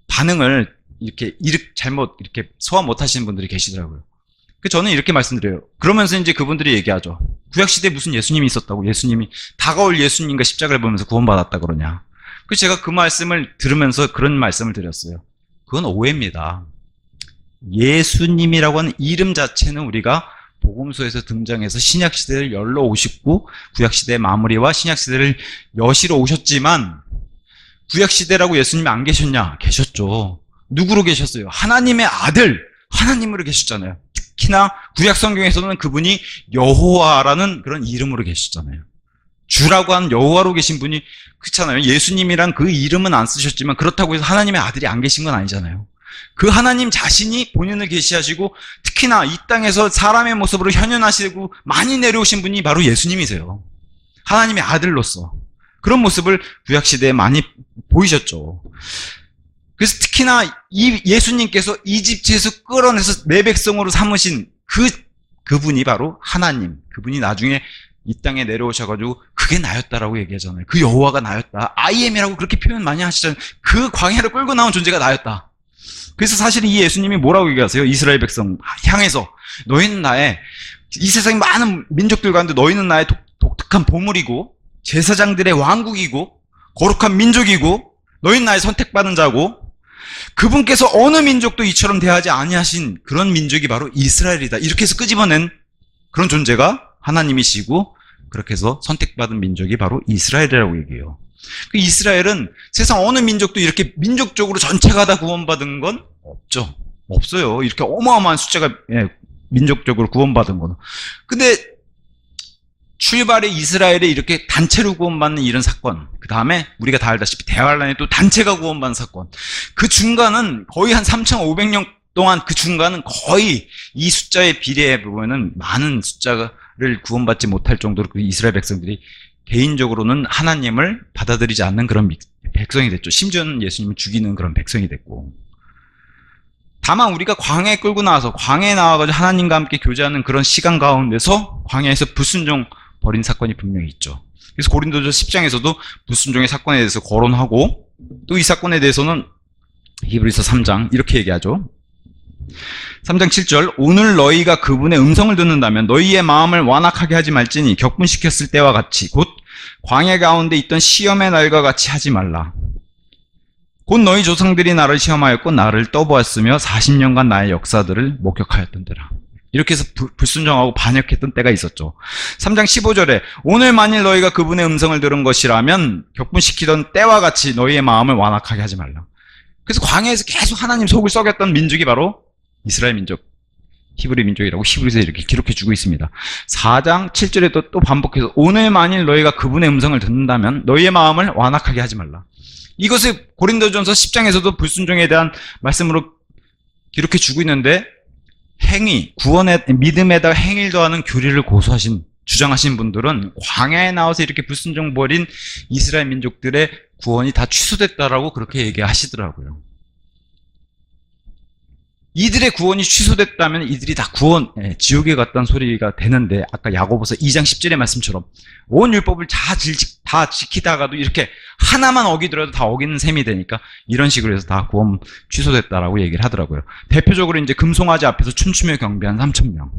반응을 이렇게 잘못 이렇게 소화 못 하시는 분들이 계시더라고요. 저는 이렇게 말씀드려요. 그러면서 이제 그분들이 얘기하죠. 구약시대에 무슨 예수님이 있었다고, 예수님이 다가올 예수님과 십자가를 보면서 구원받았다 그러냐. 그래서 제가 그 말씀을 들으면서 그런 말씀을 드렸어요. 그건 오해입니다. 예수님이라고 하는 이름 자체는 우리가 복음서에서 등장해서 신약시대를 열러 오셨고 구약시대의 마무리와 신약시대를 여시러 오셨지만, 구약시대라고 예수님이 안 계셨냐? 계셨죠. 누구로 계셨어요? 하나님의 아들, 하나님으로 계셨잖아요. 특히나 구약성경에서는 그분이 여호와라는 그런 이름으로 계셨잖아요. 주라고 하는 여호와로 계신 분이, 그렇잖아요. 예수님이란 그 이름은 안 쓰셨지만 그렇다고 해서 하나님의 아들이 안 계신 건 아니잖아요. 그 하나님 자신이 본인을 계시하시고 특히나 이 땅에서 사람의 모습으로 현현하시고 많이 내려오신 분이 바로 예수님이세요. 하나님의 아들로서 그런 모습을 구약시대에 많이 보이셨죠. 그래서 특히나 이 예수님께서 이집트에서 끌어내서 내 백성으로 삼으신 그분이 바로 하나님, 그분이 나중에 이 땅에 내려오셔가지고 그게 나였다라고 얘기하잖아요. 그 여호와가 나였다. I am이라고 그렇게 표현 많이 하시잖아요. 그 광야를 끌고 나온 존재가 나였다. 그래서 사실 이 예수님이 뭐라고 얘기하세요? 이스라엘 백성 향해서 너희는 나의, 이 세상의 많은 민족들 가운데 너희는 나의 독특한 보물이고 제사장들의 왕국이고 거룩한 민족이고 너희는 나의 선택받은 자고, 그분께서 어느 민족도 이처럼 대하지 아니하신 그런 민족이 바로 이스라엘이다. 이렇게 해서 끄집어낸 그런 존재가 하나님이시고, 그렇게 해서 선택받은 민족이 바로 이스라엘이라고 얘기해요. 그 이스라엘은 세상 어느 민족도 이렇게 민족적으로 전체가 다 구원받은 건 없죠. 없어요. 이렇게 어마어마한 숫자가 민족적으로 구원받은 거는. 근데 출발에 이스라엘에 이렇게 단체로 구원받는 이런 사건, 그 다음에 우리가 다 알다시피 대환란에 또 단체가 구원받는 사건, 그 중간은 거의 한 3,500년 동안, 그 중간은 거의 이 숫자에 비례해 보면은 많은 숫자를 구원받지 못할 정도로 그 이스라엘 백성들이 개인적으로는 하나님을 받아들이지 않는 그런 백성이 됐죠. 심지어는 예수님을 죽이는 그런 백성이 됐고. 다만 우리가 광야에 끌고 나와서, 광야에 나와가지고 하나님과 함께 교제하는 그런 시간 가운데서 광야에서 불순종 벌인 사건이 분명히 있죠. 그래서 고린도전 10장에서도 불순종의 사건에 대해서 거론하고, 또 이 사건에 대해서는 히브리서 3장 이렇게 얘기하죠. 3장 7절, 오늘 너희가 그분의 음성을 듣는다면 너희의 마음을 완악하게 하지 말지니 격분시켰을 때와 같이 곧 광야 가운데 있던 시험의 날과 같이 하지 말라. 곧 너희 조상들이 나를 시험하였고 나를 떠보았으며 40년간 나의 역사들을 목격하였던 때라. 이렇게 해서 불순종하고 반역했던 때가 있었죠. 3장 15절에 오늘 만일 너희가 그분의 음성을 들은 것이라면 격분시키던 때와 같이 너희의 마음을 완악하게 하지 말라. 그래서 광야에서 계속 하나님 속을 썩였던 민족이 바로 이스라엘 민족, 히브리 민족이라고 히브리서에 이렇게 기록해주고 있습니다. 4장 7절에도 또 반복해서 오늘 만일 너희가 그분의 음성을 듣는다면 너희의 마음을 완악하게 하지 말라. 이것을 고린도전서 10장에서도 불순종에 대한 말씀으로 기록해주고 있는데 행위, 구원의 믿음에다가 행위를 더하는 교리를 주장하신 분들은 광야에 나와서 이렇게 불순종 벌인 이스라엘 민족들의 구원이 다 취소됐다라고 그렇게 얘기하시더라고요. 이들의 구원이 취소됐다면 이들이 다 지옥에 갔다는 소리가 되는데 아까 야고보서 2장 10절의 말씀처럼 온 율법을 다 지키다가도 이렇게 하나만 어기더라도 다 어기는 셈이 되니까 이런 식으로 해서 다 구원 취소됐다라고 얘기를 하더라고요. 대표적으로 이제 금송아지 앞에서 춤추며 경배한 3,000명.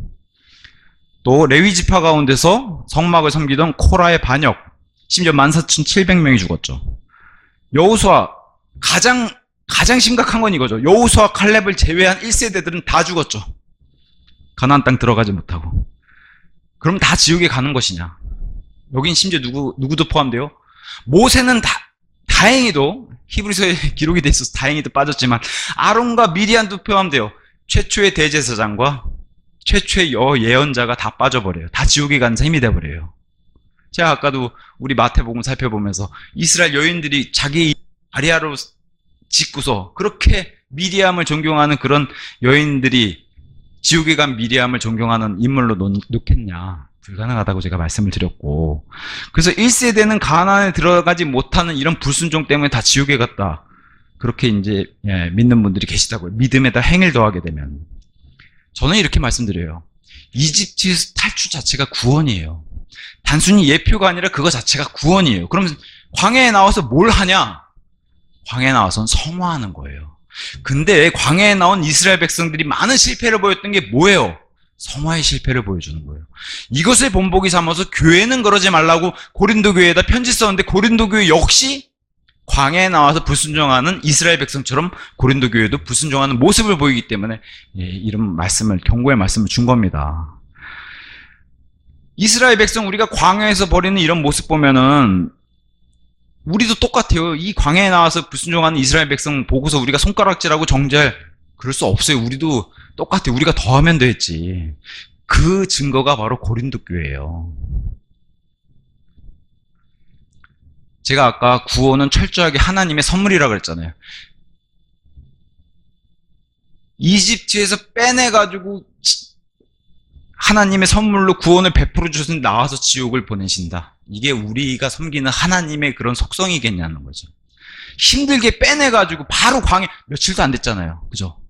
또 레위 지파 가운데서 성막을 섬기던 코라의 반역, 심지어 14,700명이 죽었죠. 여호수아 가장 심각한 건 이거죠. 여호수아 칼렙을 제외한 1세대들은 다 죽었죠. 가나안 땅 들어가지 못하고. 그럼 다 지옥에 가는 것이냐? 여긴 심지어 누구도 포함돼요? 모세는 다행히도 히브리서에 기록이 돼 있어서 다행히도 빠졌지만 아론과 미리암도 포함돼요. 최초의 대제사장과 최초의 예언자가 다 빠져버려요. 다 지옥에 간 셈이 돼버려요. 제가 아까도 우리 마태복음 살펴보면서 이스라엘 여인들이 자기 아리아로 짓고서 그렇게 미리암을 존경하는 그런 여인들이 지옥에 간 미리암을 존경하는 인물로 놓겠냐. 불가능하다고 제가 말씀을 드렸고, 그래서 1세대는 가나안에 들어가지 못하는 이런 불순종 때문에 다 지옥에 갔다. 그렇게 이제 믿는 분들이 계시다고요. 믿음에다 행위를 더하게 되면. 저는 이렇게 말씀드려요. 이집트에서 탈출 자체가 구원이에요. 단순히 예표가 아니라 그거 자체가 구원이에요. 그럼 광야에 나와서 뭘 하냐? 광야에 나와서는 성화하는 거예요. 근데 광야에 나온 이스라엘 백성들이 많은 실패를 보였던 게 뭐예요? 성화의 실패를 보여주는 거예요. 이것을 본보기 삼아서 교회는 그러지 말라고 고린도 교회에다 편지 썼는데 고린도 교회 역시 광야에 나와서 불순종하는 이스라엘 백성처럼 고린도 교회도 불순종하는 모습을 보이기 때문에 이런 경고의 말씀을 준 겁니다. 이스라엘 백성 우리가 광야에서 벌이는 이런 모습 보면은 우리도 똑같아요. 이 광야에 나와서 불순종하는 이스라엘 백성 보고서 우리가 손가락질하고 정죄할 그럴 수 없어요. 우리도 똑같아요. 우리가 더 하면 되겠지. 그 증거가 바로 고린도 교회예요. 제가 아까 구원은 철저하게 하나님의 선물이라고 그랬잖아요. 이집트에서 빼내가지고 하나님의 선물로 구원을 베풀어 주셔서 나와서 지옥을 보내신다. 이게 우리가 섬기는 하나님의 그런 속성이겠냐는 거죠. 힘들게 빼내가지고 바로 광야, 며칠도 안 됐잖아요. 그죠?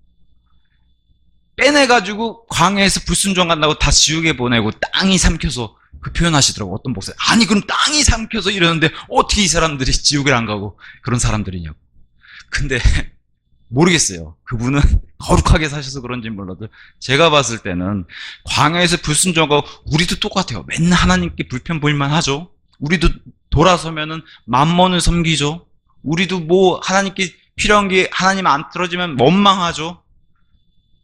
빼내가지고 광야에서 불순종 간다고 다 지옥에 보내고 땅이 삼켜서 그 표현하시더라고. 어떤 목사님. 아니 그럼 땅이 삼켜서 이러는데 어떻게 이 사람들이 지옥을 안 가고 그런 사람들이냐고. 근데 모르겠어요. 그분은 거룩하게 사셔서 그런지 몰라도 제가 봤을 때는 광야에서 불순종하고 우리도 똑같아요. 맨날 하나님께 불편 보일만 하죠. 우리도 돌아서면은 만몬을 섬기죠. 우리도 뭐 하나님께 필요한 게 하나님 안 틀어지면 원망하죠.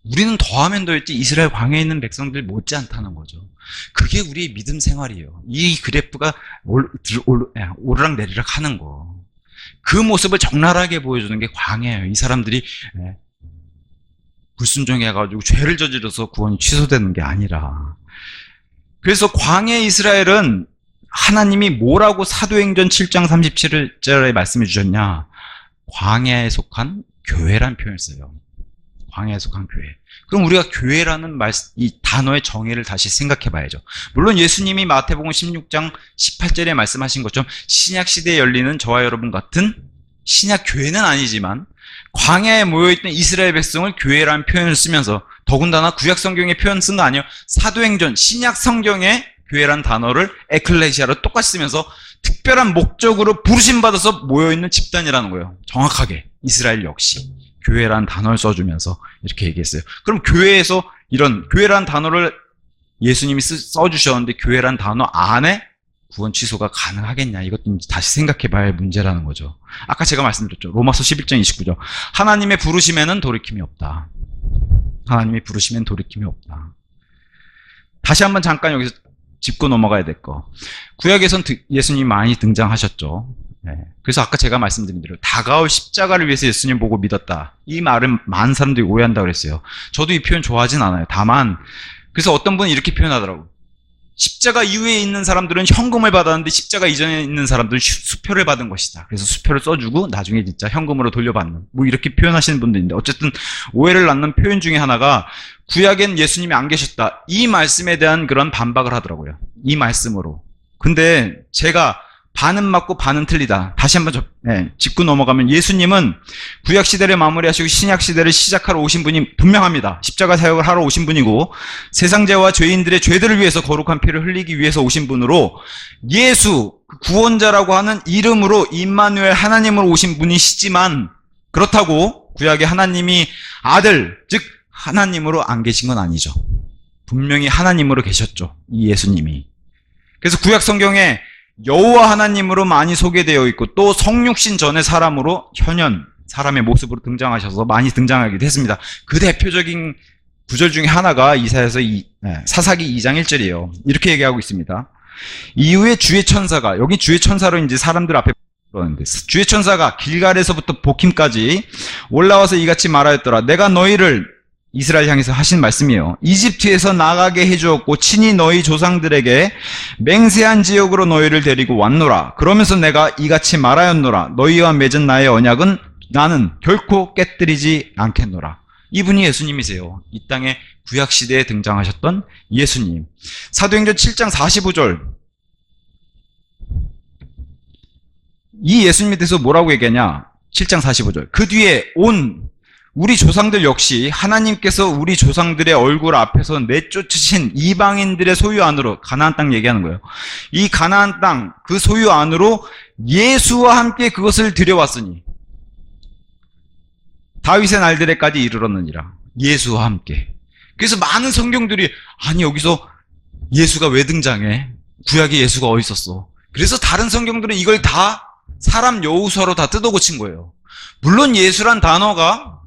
우리는 더하면 더했지 이스라엘 광야에 있는 백성들 못지않다는 거죠. 그게 우리의 믿음 생활이에요. 이 그래프가 오르락 내리락 하는 거. 그 모습을 적나라하게 보여주는 게 광야예요. 이 사람들이 불순종해가지고 죄를 저질러서 구원이 취소되는 게 아니라. 그래서 광야 이스라엘은 하나님이 뭐라고 사도행전 7장 37절에 말씀해 주셨냐? 광야에 속한 교회란 표현을 써요. 광야에 속한 교회. 그럼 우리가 교회라는 이 단어의 정의를 다시 생각해 봐야죠. 물론 예수님이 마태복음 16장 18절에 말씀하신 것처럼 신약 시대에 열리는 저와 여러분 같은 신약 교회는 아니지만 광야에 모여있던 이스라엘 백성을 교회라는 표현을 쓰면서 더군다나 구약 성경에 표현 쓴 거 아니에요. 사도행전 신약 성경에 교회라는 단어를 에클레시아로 똑같이 쓰면서 특별한 목적으로 부르심받아서 모여있는 집단이라는 거예요. 정확하게 이스라엘 역시 교회라는 단어를 써주면서 이렇게 얘기했어요. 그럼 교회에서 이런 교회라는 단어를 예수님이 써주셨는데 교회라는 단어 안에 구원 취소가 가능하겠냐. 이것도 다시 생각해 봐야 할 문제라는 거죠. 아까 제가 말씀드렸죠. 로마서 11장 29절. 하나님의 부르심에는 돌이킴이 없다. 하나님이 부르시면 돌이킴이 없다. 다시 한번 잠깐 여기서 짚고 넘어가야 될 거. 구약에선 예수님이 많이 등장하셨죠. 네. 그래서 아까 제가 말씀드린 대로 다가올 십자가를 위해서 예수님 보고 믿었다. 이 말은 많은 사람들이 오해한다고 그랬어요. 저도 이 표현 좋아하진 않아요. 다만 그래서 어떤 분은 이렇게 표현하더라고요. 십자가 이후에 있는 사람들은 현금을 받았는데 십자가 이전에 있는 사람들은 수표를 받은 것이다. 그래서 수표를 써주고 나중에 진짜 현금으로 돌려받는 뭐 이렇게 표현하시는 분도 있는데 어쨌든 오해를 낳는 표현 중에 하나가 구약엔 예수님이 안 계셨다. 이 말씀에 대한 그런 반박을 하더라고요. 이 말씀으로. 근데 제가 반은 맞고 반은 틀리다. 다시 한번 짚고 넘어가면 예수님은 구약 시대를 마무리하시고 신약 시대를 시작하러 오신 분이 분명합니다. 십자가 사역을 하러 오신 분이고 세상죄와 죄인들의 죄들을 위해서 거룩한 피를 흘리기 위해서 오신 분으로 예수 구원자라고 하는 이름으로 임마누엘 하나님으로 오신 분이시지만 그렇다고 구약의 하나님이 아들 즉 하나님으로 안 계신 건 아니죠. 분명히 하나님으로 계셨죠. 이 예수님이. 그래서 구약 성경에 여호와 하나님으로 많이 소개되어 있고 또 성육신 전의 사람으로 현현 사람의 모습으로 등장하셔서 많이 등장하기도 했습니다. 그 대표적인 구절 중에 하나가 이사야서 사사기 2장 1절이에요. 이렇게 얘기하고 있습니다. 이후에 주의 천사가 여기 주의 천사로 이제 사람들 앞에 그러는데 주의 천사가 길갈에서부터 보킴까지 올라와서 이같이 말하였더라. 내가 너희를 이스라엘 향해서 하신 말씀이에요. 이집트에서 나가게 해주었고 친히 너희 조상들에게 맹세한 지역으로 너희를 데리고 왔노라. 그러면서 내가 이같이 말하였노라. 너희와 맺은 나의 언약은 나는 결코 깨뜨리지 않겠노라. 이분이 예수님이세요. 이 땅에 구약시대에 등장하셨던 예수님. 사도행전 7장 45절. 이 예수님에 대해서 뭐라고 얘기하냐? 7장 45절. 그 뒤에 우리 조상들 역시 하나님께서 우리 조상들의 얼굴 앞에서 내쫓으신 이방인들의 소유 안으로 가나안 땅 얘기하는 거예요. 이 가나안 땅 그 소유 안으로 예수와 함께 그것을 들여왔으니 다윗의 날들에까지 이르렀느니라. 예수와 함께. 그래서 많은 성경들이 아니 여기서 예수가 왜 등장해? 구약에 예수가 어디 있었어? 그래서 다른 성경들은 이걸 다 사람 여호수아로 다 뜯어고친 거예요. 물론 예수란 단어가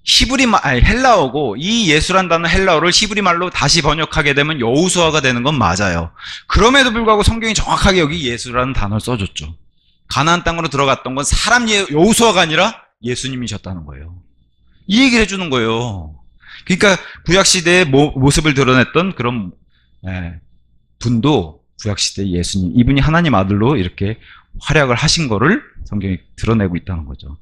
헬라어고 이 예수란 단어 헬라어를 히브리 말로 다시 번역하게 되면 여호수아가 되는 건 맞아요. 그럼에도 불구하고 성경이 정확하게 여기 예수라는 단어를 써줬죠. 가나안 땅으로 들어갔던 건 사람 여호수아가 아니라 예수님이셨다는 거예요. 이 얘기를 해주는 거예요. 그러니까 구약시대의 모습을 드러냈던 그런 분도 구약시대의 예수님, 이분이 하나님 아들로 이렇게 활약을 하신 거를 성경이 드러내고 있다는 거죠.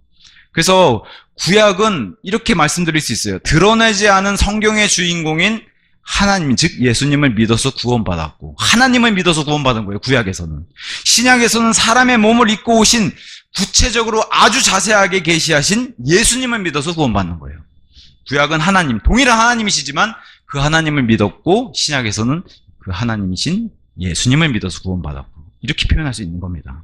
그래서 구약은 이렇게 말씀드릴 수 있어요. 드러내지 않은 성경의 주인공인 하나님, 즉 예수님을 믿어서 구원받았고 하나님을 믿어서 구원받은 거예요. 구약에서는. 신약에서는 사람의 몸을 입고 오신 구체적으로 아주 자세하게 계시하신 예수님을 믿어서 구원받는 거예요. 구약은 하나님, 동일한 하나님이시지만 그 하나님을 믿었고 신약에서는 그 하나님이신 예수님을 믿어서 구원받았고 이렇게 표현할 수 있는 겁니다.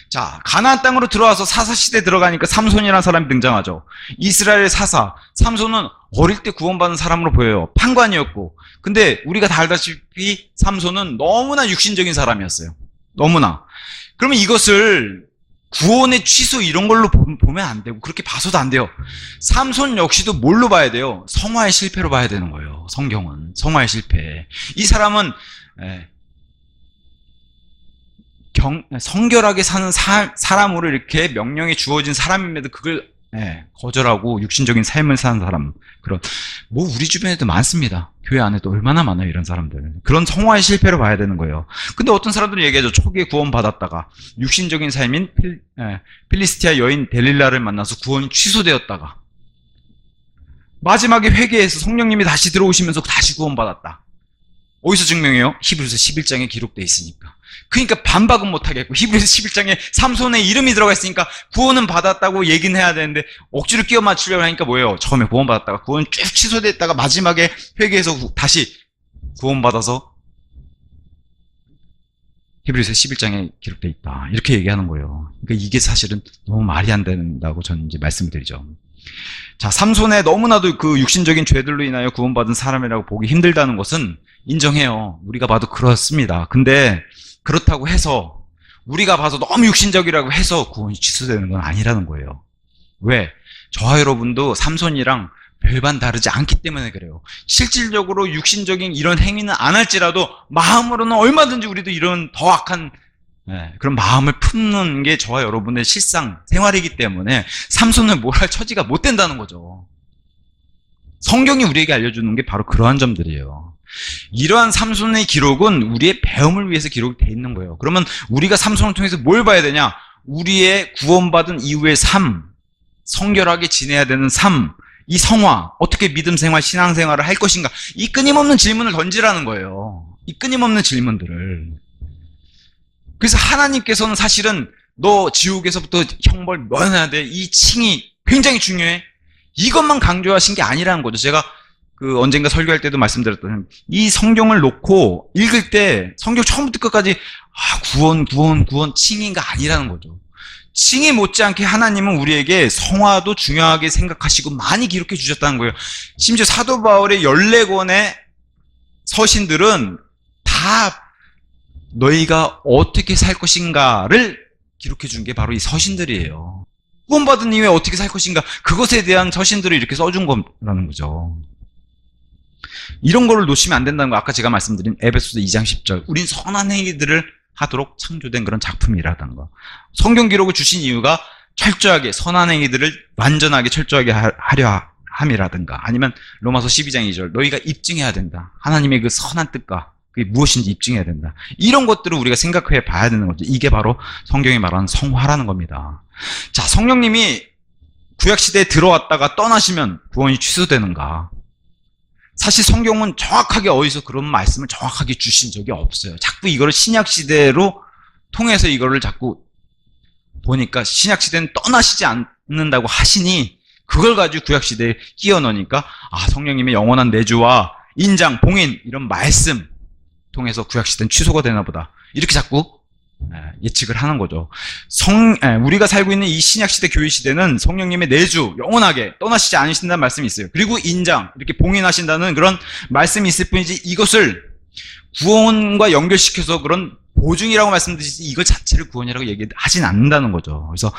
자, 가나안 땅으로 들어와서 사사시대 들어가니까 삼손이라는 사람이 등장하죠. 이스라엘의 사사. 삼손은 어릴 때 구원받은 사람으로 보여요. 판관이었고. 근데 우리가 다 알다시피 삼손은 너무나 육신적인 사람이었어요. 너무나. 그러면 이것을 구원의 취소 이런 걸로 보면 안 되고 그렇게 봐서도 안 돼요. 삼손 역시도 뭘로 봐야 돼요? 성화의 실패로 봐야 되는 거예요. 성경은. 성화의 실패. 이 사람은 성결하게 사는 사람으로 이렇게 명령이 주어진 사람임에도 그걸 거절하고 육신적인 삶을 사는 사람. 우리 주변에도 많습니다. 교회 안에도 얼마나 많아요, 이런 사람들. 그런 성화의 실패로 봐야 되는 거예요. 근데 어떤 사람들은 얘기하죠. 초기에 구원받았다가 육신적인 삶인 필리스티아 여인 델릴라를 만나서 구원이 취소되었다가 마지막에 회개해서 성령님이 다시 들어오시면서 다시 구원받았다. 어디서 증명해요? 히브리서 11장에 기록되어 있으니까. 그러니까 반박은 못하겠고 히브리서 11장에 삼손의 이름이 들어가 있으니까 구원은 받았다고 얘기는 해야 되는데 억지로 끼워 맞추려고 하니까 뭐예요? 처음에 구원받았다가 구원 쭉 취소됐다가 마지막에 회개해서 다시 구원받아서 히브리서 11장에 기록되어 있다. 이렇게 얘기하는 거예요. 그러니까 이게 사실은 너무 말이 안 된다고 저는 이제 말씀을 드리죠. 자, 삼손의 너무나도 그 육신적인 죄들로 인하여 구원받은 사람이라고 보기 힘들다는 것은 인정해요. 우리가 봐도 그렇습니다. 근데 그렇다고 해서 우리가 봐서 너무 육신적이라고 해서 구원이 취소되는 건 아니라는 거예요. 왜? 저와 여러분도 삼손이랑 별반 다르지 않기 때문에 그래요. 실질적으로 육신적인 이런 행위는 안 할지라도 마음으로는 얼마든지 우리도 이런 더 악한 그런 마음을 품는 게 저와 여러분의 실상 생활이기 때문에 삼손을 뭘 할 처지가 못 된다는 거죠. 성경이 우리에게 알려주는 게 바로 그러한 점들이에요. 이러한 삼손의 기록은 우리의 배움을 위해서 기록이 돼 있는 거예요. 그러면 우리가 삼손을 통해서 뭘 봐야 되냐? 우리의 구원받은 이후의 삶, 성결하게 지내야 되는 삶, 이 성화, 어떻게 믿음 생활, 신앙 생활을 할 것인가, 이 끊임없는 질문을 던지라는 거예요. 이 끊임없는 질문들을. 그래서 하나님께서는 사실은 너 지옥에서부터 형벌 면해야 돼, 이 칭이 굉장히 중요해, 이것만 강조하신 게 아니라는 거죠. 제가 언젠가 설교할 때도 말씀드렸던, 이 성경을 놓고 읽을 때 성경 처음부터 끝까지 구원 칭인가 아니라는 거죠. 칭이 못지않게 하나님은 우리에게 성화도 중요하게 생각하시고 많이 기록해 주셨다는 거예요. 심지어 사도 바울의 14권의 서신들은 다 너희가 어떻게 살 것인가를 기록해 준 게 바로 이 서신들이에요. 구원받은 이후에 어떻게 살 것인가, 그것에 대한 서신들을 이렇게 써준 거라는 거죠. 이런 거를 놓치면 안 된다는 거, 아까 제가 말씀드린 에베소서 2장 10절, 우린 선한 행위들을 하도록 창조된 그런 작품이라던가, 성경 기록을 주신 이유가 철저하게 선한 행위들을 완전하게 철저하게 하려 함이라든가, 아니면 로마서 12장 2절, 너희가 입증해야 된다, 하나님의 그 선한 뜻과 그게 무엇인지 입증해야 된다, 이런 것들을 우리가 생각해 봐야 되는 거죠. 이게 바로 성경이 말하는 성화라는 겁니다. 자, 성령님이 구약시대에 들어왔다가 떠나시면 구원이 취소되는가? 사실 성경은 정확하게 어디서 그런 말씀을 정확하게 주신 적이 없어요. 자꾸 이거를 신약시대로 통해서 이거를 자꾸 보니까 신약시대는 떠나시지 않는다고 하시니 그걸 가지고 구약시대에 끼워 넣으니까 성령님의 영원한 내주와 인장, 봉인 이런 말씀 통해서 구약시대는 취소가 되나 보다, 이렇게 자꾸 예측을 하는 거죠. 우리가 살고 있는 이 신약시대 교회시대는 성령님의 내주, 영원하게 떠나시지 않으신다는 말씀이 있어요. 그리고 인장, 이렇게 봉인하신다는 그런 말씀이 있을 뿐이지, 이것을 구원과 연결시켜서 그런 보증이라고 말씀드리지 이것 자체를 구원이라고 얘기하진 않는다는 거죠. 그래서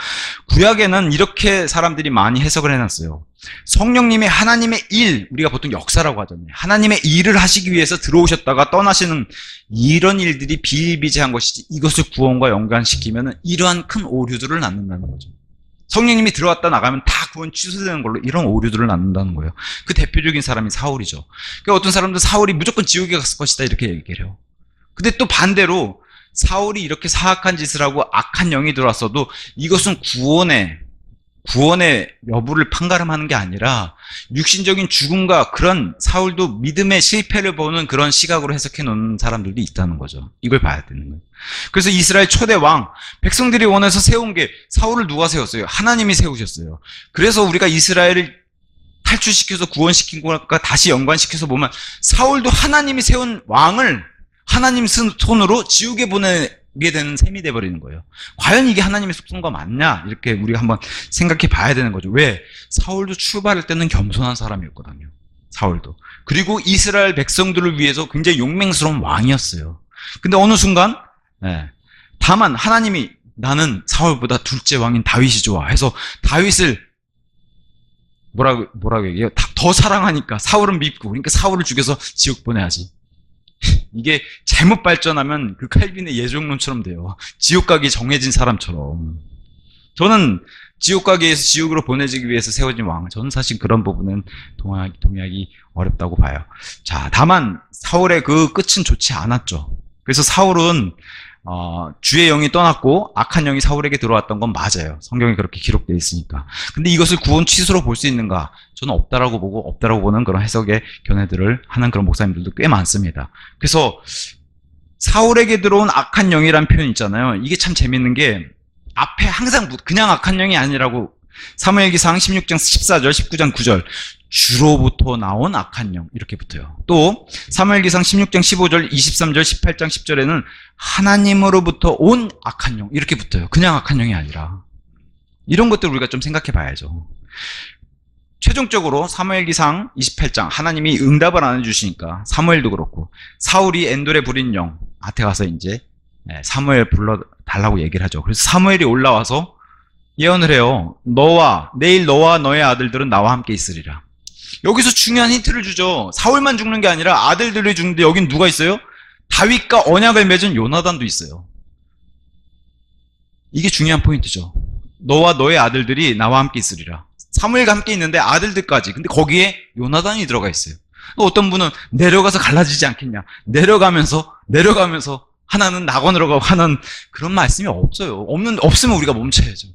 구약에는 이렇게 사람들이 많이 해석을 해놨어요. 성령님의 하나님의 일, 우리가 보통 역사라고 하잖아요. 하나님의 일을 하시기 위해서 들어오셨다가 떠나시는 이런 일들이 비일비재한 것이지, 이것을 구원과 연관시키면 이러한 큰 오류들을 낳는다는 거죠. 성령님이 들어왔다 나가면 다 구원 취소되는 걸로 이런 오류들을 낳는다는 거예요. 그 대표적인 사람이 사울이죠. 그러니까 어떤 사람들 사울이 무조건 지옥에 갔을 것이다 이렇게 얘기를 해요. 근데 또 반대로 사울이 이렇게 사악한 짓을 하고 악한 영이 들어왔어도 이것은 구원의 여부를 판가름하는 게 아니라 육신적인 죽음과 그런 사울도 믿음의 실패를 보는 그런 시각으로 해석해 놓는 사람들도 있다는 거죠. 이걸 봐야 되는 거예요. 그래서 이스라엘 초대 왕, 백성들이 원해서 세운 게, 사울을 누가 세웠어요? 하나님이 세우셨어요. 그래서 우리가 이스라엘을 탈출시켜서 구원시킨 것과 다시 연관시켜서 보면 사울도 하나님이 세운 왕을 하나님 손으로 지옥에 보내게 되는 셈이 돼버리는 거예요. 과연 이게 하나님의 속성과 맞냐? 이렇게 우리가 한번 생각해 봐야 되는 거죠. 왜? 사울도 출발할 때는 겸손한 사람이었거든요. 사울도. 그리고 이스라엘 백성들을 위해서 굉장히 용맹스러운 왕이었어요. 근데 어느 순간 다만 하나님이 나는 사울보다 둘째 왕인 다윗이 좋아 해서 다윗을 뭐라고 얘기해요? 더 사랑하니까 사울은 밉고, 그러니까 사울을 죽여서 지옥 보내야지. 이게 잘못 발전하면 그 칼빈의 예정론처럼 돼요. 지옥 가기 정해진 사람처럼. 저는 지옥 가기 위해서 지옥으로 보내지기 위해서 세워진 왕, 저는 사실 그런 부분은 동의하기 어렵다고 봐요. 자, 다만 사울의 그 끝은 좋지 않았죠. 그래서 사울은 주의 영이 떠났고 악한 영이 사울에게 들어왔던 건 맞아요. 성경에 그렇게 기록되어 있으니까. 근데 이것을 구원 취소로 볼 수 있는가? 저는 없다라고 보는 그런 해석의 견해들을 하는 그런 목사님들도 꽤 많습니다. 그래서 사울에게 들어온 악한 영이라는 표현 있잖아요. 이게 참 재밌는 게 앞에 항상 그냥 악한 영이 아니라고, 사무엘기상 16장 14절, 19장 9절 주로부터 나온 악한 영 이렇게 붙어요. 또 사무엘기상 16장 15절, 23절, 18장 10절에는 하나님으로부터 온 악한 영 이렇게 붙어요. 그냥 악한 영이 아니라. 이런 것들 우리가 좀 생각해 봐야죠. 최종적으로 사무엘기상 28장 하나님이 응답을 안 해주시니까 사무엘도 그렇고 사울이 엔돌에 부린 영, 밭에 가서 이제 사무엘 불러달라고 얘기를 하죠. 그래서 사무엘이 올라와서 예언을 해요. 내일 너와 너의 아들들은 나와 함께 있으리라. 여기서 중요한 힌트를 주죠. 사울만 죽는 게 아니라 아들들이 죽는데 여긴 누가 있어요? 다윗과 언약을 맺은 요나단도 있어요. 이게 중요한 포인트죠. 너와 너의 아들들이 나와 함께 있으리라. 사무엘과 함께 있는데 아들들까지. 근데 거기에 요나단이 들어가 있어요. 어떤 분은 내려가서 갈라지지 않겠냐. 내려가면서 하나는 낙원으로 가고 하나는 그런 말씀이 없어요. 없으면 우리가 멈춰야죠.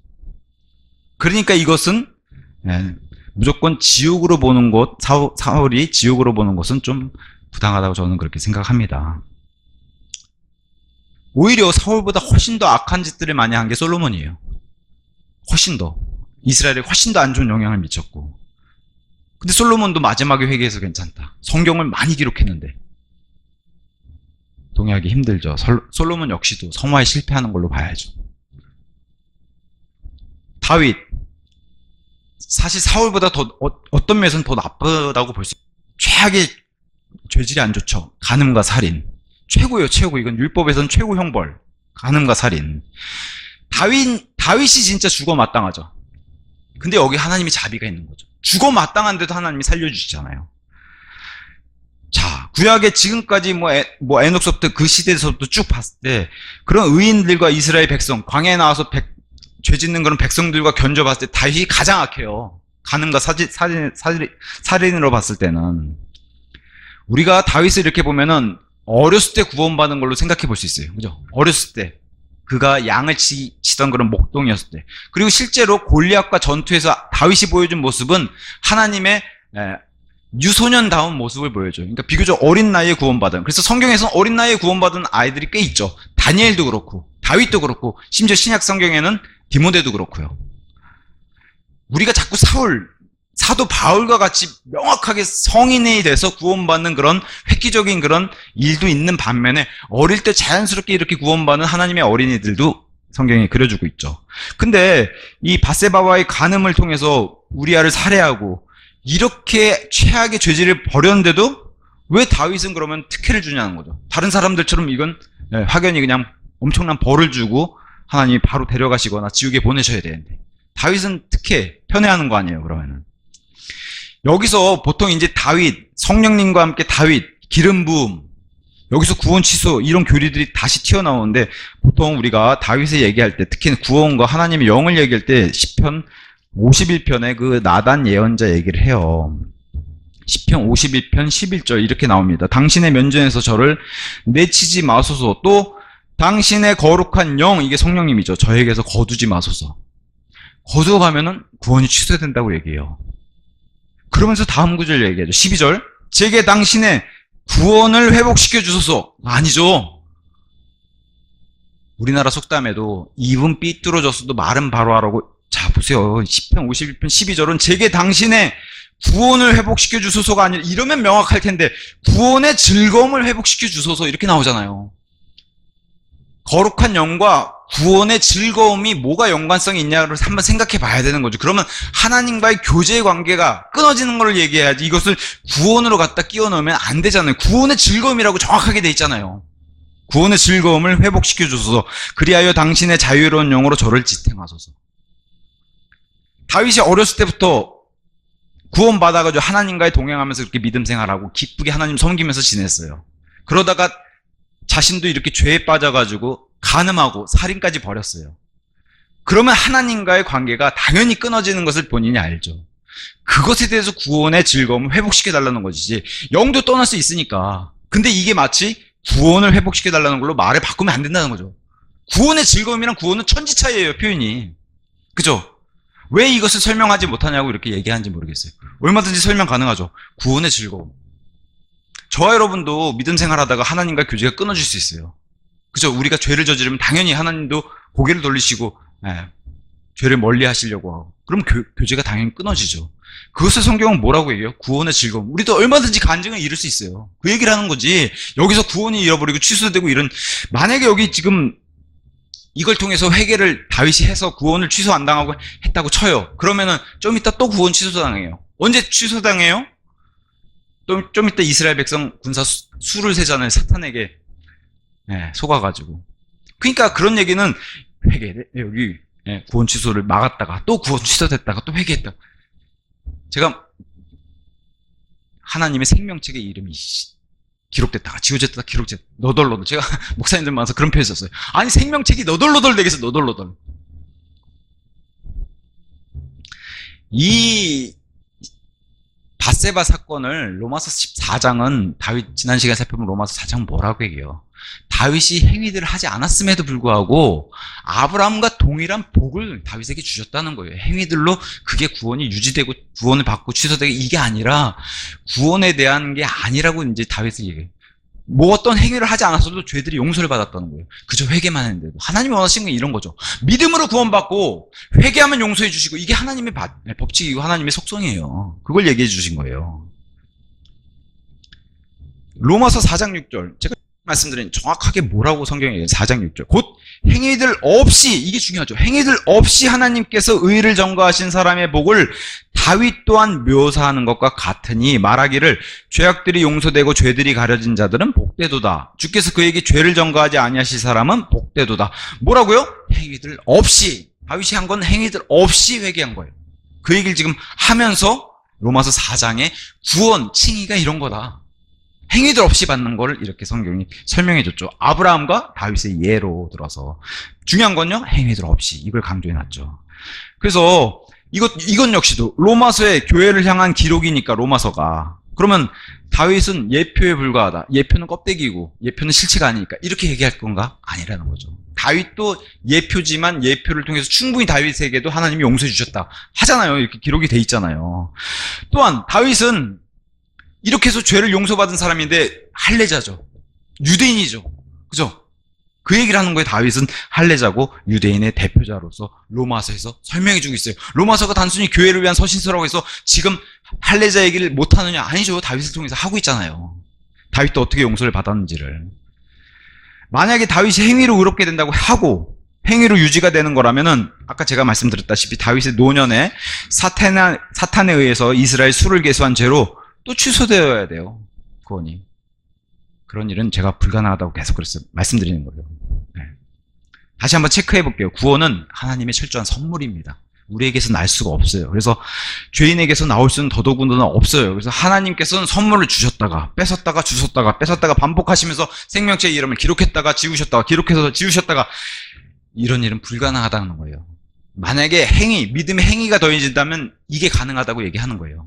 그러니까 이것은 무조건 지옥으로 보는 것, 사울이 지옥으로 보는 것은 좀 부당하다고 저는 그렇게 생각합니다. 오히려 사울보다 훨씬 더 악한 짓들을 많이 한 게 솔로몬이에요. 훨씬 더. 이스라엘에 훨씬 더 안 좋은 영향을 미쳤고. 근데 솔로몬도 마지막에 회개해서 괜찮다. 성경을 많이 기록했는데. 동의하기 힘들죠. 솔로몬 역시도 성화에 실패하는 걸로 봐야죠. 다윗. 사실 사울보다 어떤 면에서는 더 나쁘다고 볼 수 있어요. 최악의 죄질이 안 좋죠. 간음과 살인. 최고예요, 최고. 이건 율법에서는 최고 형벌. 간음과 살인. 다윗이 진짜 죽어 마땅하죠. 근데 여기 하나님이 자비가 있는 거죠. 죽어 마땅한데도 하나님이 살려주시잖아요. 자, 구약에 지금까지 에녹서부터 그 시대에서부터 쭉 봤을 때 그런 의인들과 이스라엘 백성, 광야에 나와서 죄 짓는 그런 백성들과 견져봤을 때 다윗이 가장 악해요. 간음과 살인으로 봤을 때는. 우리가 다윗을 이렇게 보면은 어렸을 때 구원받은 걸로 생각해 볼 수 있어요. 그죠? 어렸을 때. 그가 양을 치던 그런 목동이었을 때. 그리고 실제로 골리앗과 전투에서 다윗이 보여준 모습은 하나님의 유소년다운 모습을 보여줘요. 그러니까 비교적 어린 나이에 구원받은. 그래서 성경에서는 어린 나이에 구원받은 아이들이 꽤 있죠. 다니엘도 그렇고, 다윗도 그렇고, 심지어 신약 성경에는 디모데도 그렇고요. 우리가 자꾸 사도 바울과 같이 명확하게 성인이 돼서 구원받는 그런 획기적인 그런 일도 있는 반면에 어릴 때 자연스럽게 이렇게 구원받는 하나님의 어린이들도 성경에 그려주고 있죠. 근데 이 밧세바와의 간음을 통해서 우리아를 살해하고 이렇게 최악의 죄질을 벌였는데도 왜 다윗은 그러면 특혜를 주냐는 거죠. 다른 사람들처럼 이건 확연히 그냥 엄청난 벌을 주고 하나님이 바로 데려가시거나 지옥에 보내셔야 되는데 다윗은 특혜, 편애하는 거 아니에요, 그러면은. 여기서 보통 이제 다윗, 성령님과 함께 다윗, 기름 부음, 여기서 구원 취소, 이런 교리들이 다시 튀어나오는데 보통 우리가 다윗을 얘기할 때, 특히 구원과 하나님의 영을 얘기할 때 시편 51편에 그 나단 예언자 얘기를 해요. 시편 51편 11절 이렇게 나옵니다. 당신의 면전에서 저를 내치지 마소서. 또 당신의 거룩한 영, 이게 성령님이죠. 저에게서 거두지 마소서. 거두어가면은 구원이 취소된다고 얘기해요. 그러면서 다음 구절 얘기하죠. 12절. 제게 당신의 구원을 회복시켜 주소서. 아니죠. 우리나라 속담에도 입은 삐뚤어졌어도 말은 바로 하라고. 자, 보세요. 시편 51편 12절은 제게 당신의 구원을 회복시켜 주소서가 아니라, 이러면 명확할 텐데 구원의 즐거움을 회복시켜 주소서 이렇게 나오잖아요. 거룩한 영과 구원의 즐거움이 뭐가 연관성이 있냐를 한번 생각해 봐야 되는 거죠. 그러면 하나님과의 교제의 관계가 끊어지는 걸 얘기해야지, 이것을 구원으로 갖다 끼워 넣으면 안 되잖아요. 구원의 즐거움이라고 정확하게 돼 있잖아요. 구원의 즐거움을 회복시켜 주소서. 그리하여 당신의 자유로운 영으로 저를 지탱하소서. 다윗이 어렸을 때부터 구원받아가지고 하나님과의 동행하면서 그렇게 믿음 생활하고 기쁘게 하나님 섬기면서 지냈어요. 그러다가 자신도 이렇게 죄에 빠져가지고 간음하고 살인까지 벌였어요. 그러면 하나님과의 관계가 당연히 끊어지는 것을 본인이 알죠. 그것에 대해서 구원의 즐거움을 회복시켜달라는 것이지, 영도 떠날 수 있으니까. 근데 이게 마치 구원을 회복시켜달라는 걸로 말을 바꾸면 안 된다는 거죠. 구원의 즐거움이랑 구원은 천지차이예요, 표현이. 그죠? 왜 이것을 설명하지 못하냐고 이렇게 얘기하는지 모르겠어요. 얼마든지 설명 가능하죠. 구원의 즐거움. 저와 여러분도 믿음 생활하다가 하나님과 교제가 끊어질 수 있어요. 그죠? 우리가 죄를 저지르면 당연히 하나님도 고개를 돌리시고 죄를 멀리 하시려고 하고, 그럼 교제가 당연히 끊어지죠. 그것을 성경은 뭐라고 얘기해요? 구원의 즐거움. 우리도 얼마든지 간증을 이룰 수 있어요. 그 얘기를 하는 거지. 여기서 구원이 잃어버리고 취소되고 이런, 만약에 여기 지금 이걸 통해서 회개를 다윗이 해서 구원을 취소 안 당하고 했다고 쳐요. 그러면은 좀 이따 또 구원 취소당해요. 언제 취소당해요? 좀 이따 이스라엘 백성 군사 수를 세잖아요. 사탄에게 속아가지고. 그러니까 그런 얘기는 여기 구원 취소를 막았다가 또 구원 취소됐다가 또 회개했다. 제가 하나님의 생명책에 이름이 기록됐다가 지워졌다가 기록됐다. 너덜너덜. 제가 목사님들 만나서 그런 표현 썼어요. 아니 생명책이 너덜너덜 되겠어. 너덜너덜. 이 밧세바 사건을 로마서 14장은 다윗 지난 시간에 살펴본 로마서 4장 뭐라고 얘기해요? 다윗이 행위들을 하지 않았음에도 불구하고 아브라함과 동일한 복을 다윗에게 주셨다는 거예요. 행위들로 그게 구원이 유지되고 구원을 받고 취소되고 이게 아니라 구원에 대한 게 아니라고 이제 다윗을 얘기해요. 뭐 어떤 행위를 하지 않았어도 죄들이 용서를 받았다는 거예요. 그저 회개만 했는데도. 하나님이 원하시는 건 이런 거죠. 믿음으로 구원받고 회개하면 용서해 주시고 이게 하나님의 법칙이고 하나님의 속성이에요. 그걸 얘기해 주신 거예요. 로마서 4장 6절. 제가 말씀드린 정확하게 뭐라고 성경이 얘기해요. 4장 6절. 곧 행위들 없이, 이게 중요하죠. 행위들 없이 하나님께서 의를 전가하신 사람의 복을 다윗 또한 묘사하는 것과 같으니 말하기를 죄악들이 용서되고 죄들이 가려진 자들은 복되도다. 주께서 그에게 죄를 전가하지 아니하실 사람은 복되도다. 뭐라고요? 행위들 없이. 다윗이 한 건 행위들 없이 회개한 거예요. 그 얘기를 지금 하면서 로마서 4장의 구원, 칭의가 이런 거다. 행위들 없이 받는 걸 이렇게 성경이 설명해 줬죠. 아브라함과 다윗의 예로 들어서. 중요한 건요, 행위들 없이. 이걸 강조해 놨죠. 그래서 이건 역시도 로마서의 교회를 향한 기록이니까 로마서가. 그러면 다윗은 예표에 불과하다. 예표는 껍데기고 예표는 실체가 아니니까 이렇게 얘기할 건가? 아니라는 거죠. 다윗도 예표지만 예표를 통해서 충분히 다윗에게도 하나님이 용서해 주셨다. 하잖아요. 이렇게 기록이 돼 있잖아요. 또한 다윗은 이렇게 해서 죄를 용서받은 사람인데 할례자죠. 유대인이죠. 그죠? 그 얘기를 하는 거예요. 다윗은 할례자고 유대인의 대표자로서 로마서에서 설명해 주고 있어요. 로마서가 단순히 교회를 위한 서신서라고 해서 지금 할례자 얘기를 못하느냐? 아니죠. 다윗을 통해서 하고 있잖아요. 다윗도 어떻게 용서를 받았는지를. 만약에 다윗이 행위로 의롭게 된다고 하고 행위로 유지가 되는 거라면은 아까 제가 말씀드렸다시피 다윗의 노년에 사탄에 의해서 이스라엘 수를 계수한 죄로 또 취소되어야 돼요. 구원이. 그런 일은 제가 불가능하다고 계속 그랬어요. 말씀드리는 거예요. 네. 다시 한번 체크해 볼게요. 구원은 하나님의 철저한 선물입니다. 우리에게서 날 수가 없어요. 그래서 죄인에게서 나올 수는 더더군다나 없어요. 그래서 하나님께서는 선물을 주셨다가 뺏었다가 주셨다가 뺏었다가 반복하시면서 생명체의 이름을 기록했다가 지우셨다가 기록해서 지우셨다가 이런 일은 불가능하다는 거예요. 만약에 믿음의 행위가 더해진다면 이게 가능하다고 얘기하는 거예요.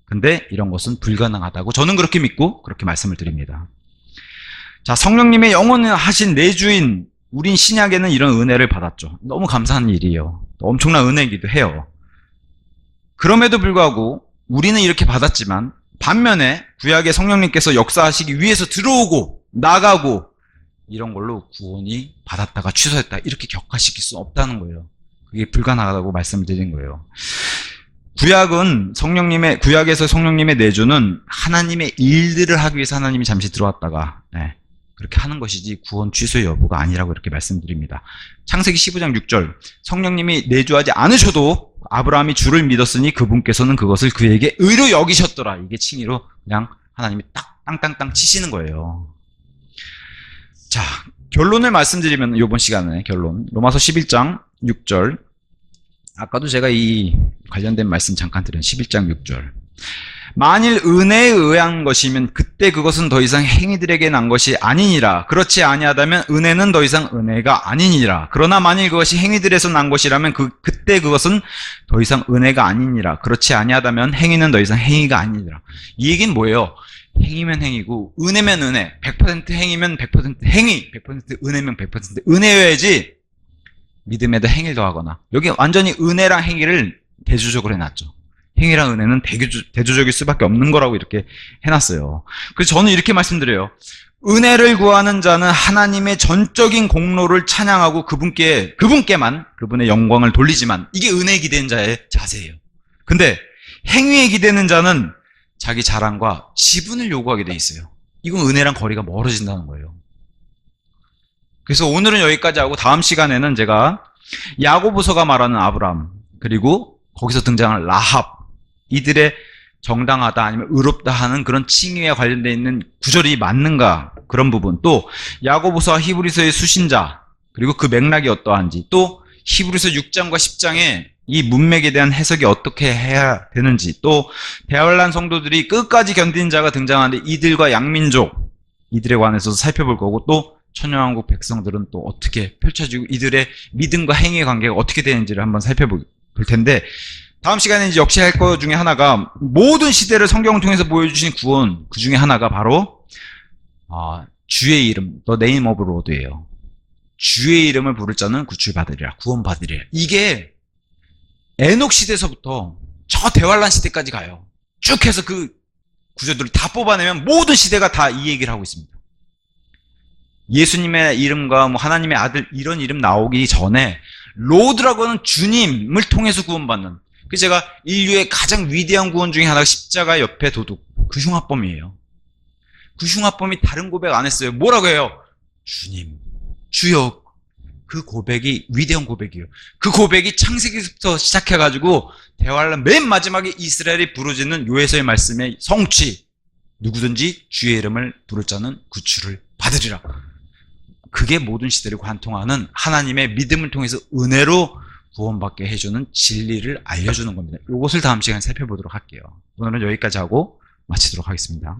근데 이런 것은 불가능하다고 저는 그렇게 믿고 그렇게 말씀을 드립니다. 자, 성령님의 영원하신 내주인 우린 신약에는 이런 은혜를 받았죠. 너무 감사한 일이에요. 엄청난 은혜이기도 해요. 그럼에도 불구하고 우리는 이렇게 받았지만 반면에 구약의 성령님께서 역사하시기 위해서 들어오고 나가고 이런 걸로 구원이 받았다가 취소했다 이렇게 격화시킬 수 없다는 거예요. 그게 불가능하다고 말씀을 드린 거예요. 구약에서 성령님의 내주는 하나님의 일들을 하기 위해서 하나님이 잠시 들어왔다가 그렇게 하는 것이지 구원 취소 여부가 아니라고 이렇게 말씀드립니다. 창세기 15장 6절 성령님이 내주하지 않으셔도 아브라함이 주를 믿었으니 그분께서는 그것을 그에게 의로 여기셨더라. 이게 칭의로 그냥 하나님이 딱 땅땅땅 치시는 거예요. 자, 결론을 말씀드리면 이번 시간에 결론 로마서 11장 6절 아까도 제가 이 관련된 말씀 잠깐 드린 11장 6절. 만일 은혜에 의한 것이면 그때 그것은 더 이상 행위들에게 난 것이 아니니라. 그렇지 아니하다면 은혜는 더 이상 은혜가 아니니라. 그러나 만일 그것이 행위들에서 난 것이라면 그때 그것은 더 이상 은혜가 아니니라. 그렇지 아니하다면 행위는 더 이상 행위가 아니니라. 이 얘기는 뭐예요? 행위면 행위고 은혜면 은혜. 100% 행위면 100% 행위. 100% 은혜면 100% 은혜여야지 믿음에다 행위를 더하거나 여기 완전히 은혜랑 행위를 대조적으로 해놨죠. 행위랑 은혜는 대조적일 수밖에 없는 거라고 이렇게 해놨어요. 그래서 저는 이렇게 말씀드려요. 은혜를 구하는 자는 하나님의 전적인 공로를 찬양하고 그분께만 그분의 영광을 돌리지만 이게 은혜에 기대는 자의 자세예요. 근데 행위에 기대는 자는 자기 자랑과 지분을 요구하게 돼 있어요. 이건 은혜랑 거리가 멀어진다는 거예요. 그래서 오늘은 여기까지 하고 다음 시간에는 제가 야고보서가 말하는 아브라함 그리고 거기서 등장하는 라합 이들의 정당하다 아니면 의롭다 하는 그런 칭의에 관련되어 있는 구절이 맞는가, 그런 부분, 또 야고보서와 히브리서의 수신자 그리고 그 맥락이 어떠한지, 또 히브리서 6장과 10장에 이 문맥에 대한 해석이 어떻게 해야 되는지, 또 대환란 성도들이 끝까지 견딘 자가 등장하는데 이들과 양민족, 이들에 관해서도 살펴볼 거고, 또 천년왕국 백성들은 또 어떻게 펼쳐지고 이들의 믿음과 행위의 관계가 어떻게 되는지를 한번 살펴볼 텐데, 다음 시간에 이제 역시 할 것 중에 하나가 모든 시대를 성경을 통해서 보여주신 구원, 그 중에 하나가 바로 주의 이름, The Name of Lord예요. 주의 이름을 부를 자는 구출받으리라, 구원받으리라. 이게 에녹 시대에서부터 저 대환란 시대까지 가요. 쭉 해서 그 구절들을 다 뽑아내면 모든 시대가 다 이 얘기를 하고 있습니다. 예수님의 이름과 뭐 하나님의 아들 이런 이름 나오기 전에 로드라고 하는 주님을 통해서 구원받는, 그래서 제가 인류의 가장 위대한 구원 중에 하나가 십자가 옆에 도둑, 그 흉악범이에요. 그 흉악범이 다른 고백 안 했어요. 뭐라고 해요? 주님, 주여. 그 고백이 위대한 고백이에요. 그 고백이 창세기부터 시작해가지고 대환란 맨 마지막에 이스라엘이 부르짖는 요에서의 말씀의 성취, 누구든지 주의 이름을 부를 자는 구출을 받으리라. 그게 모든 시대를 관통하는 하나님의 믿음을 통해서 은혜로 구원받게 해주는 진리를 알려주는 겁니다. 이것을 다음 시간에 살펴보도록 할게요. 오늘은 여기까지 하고 마치도록 하겠습니다.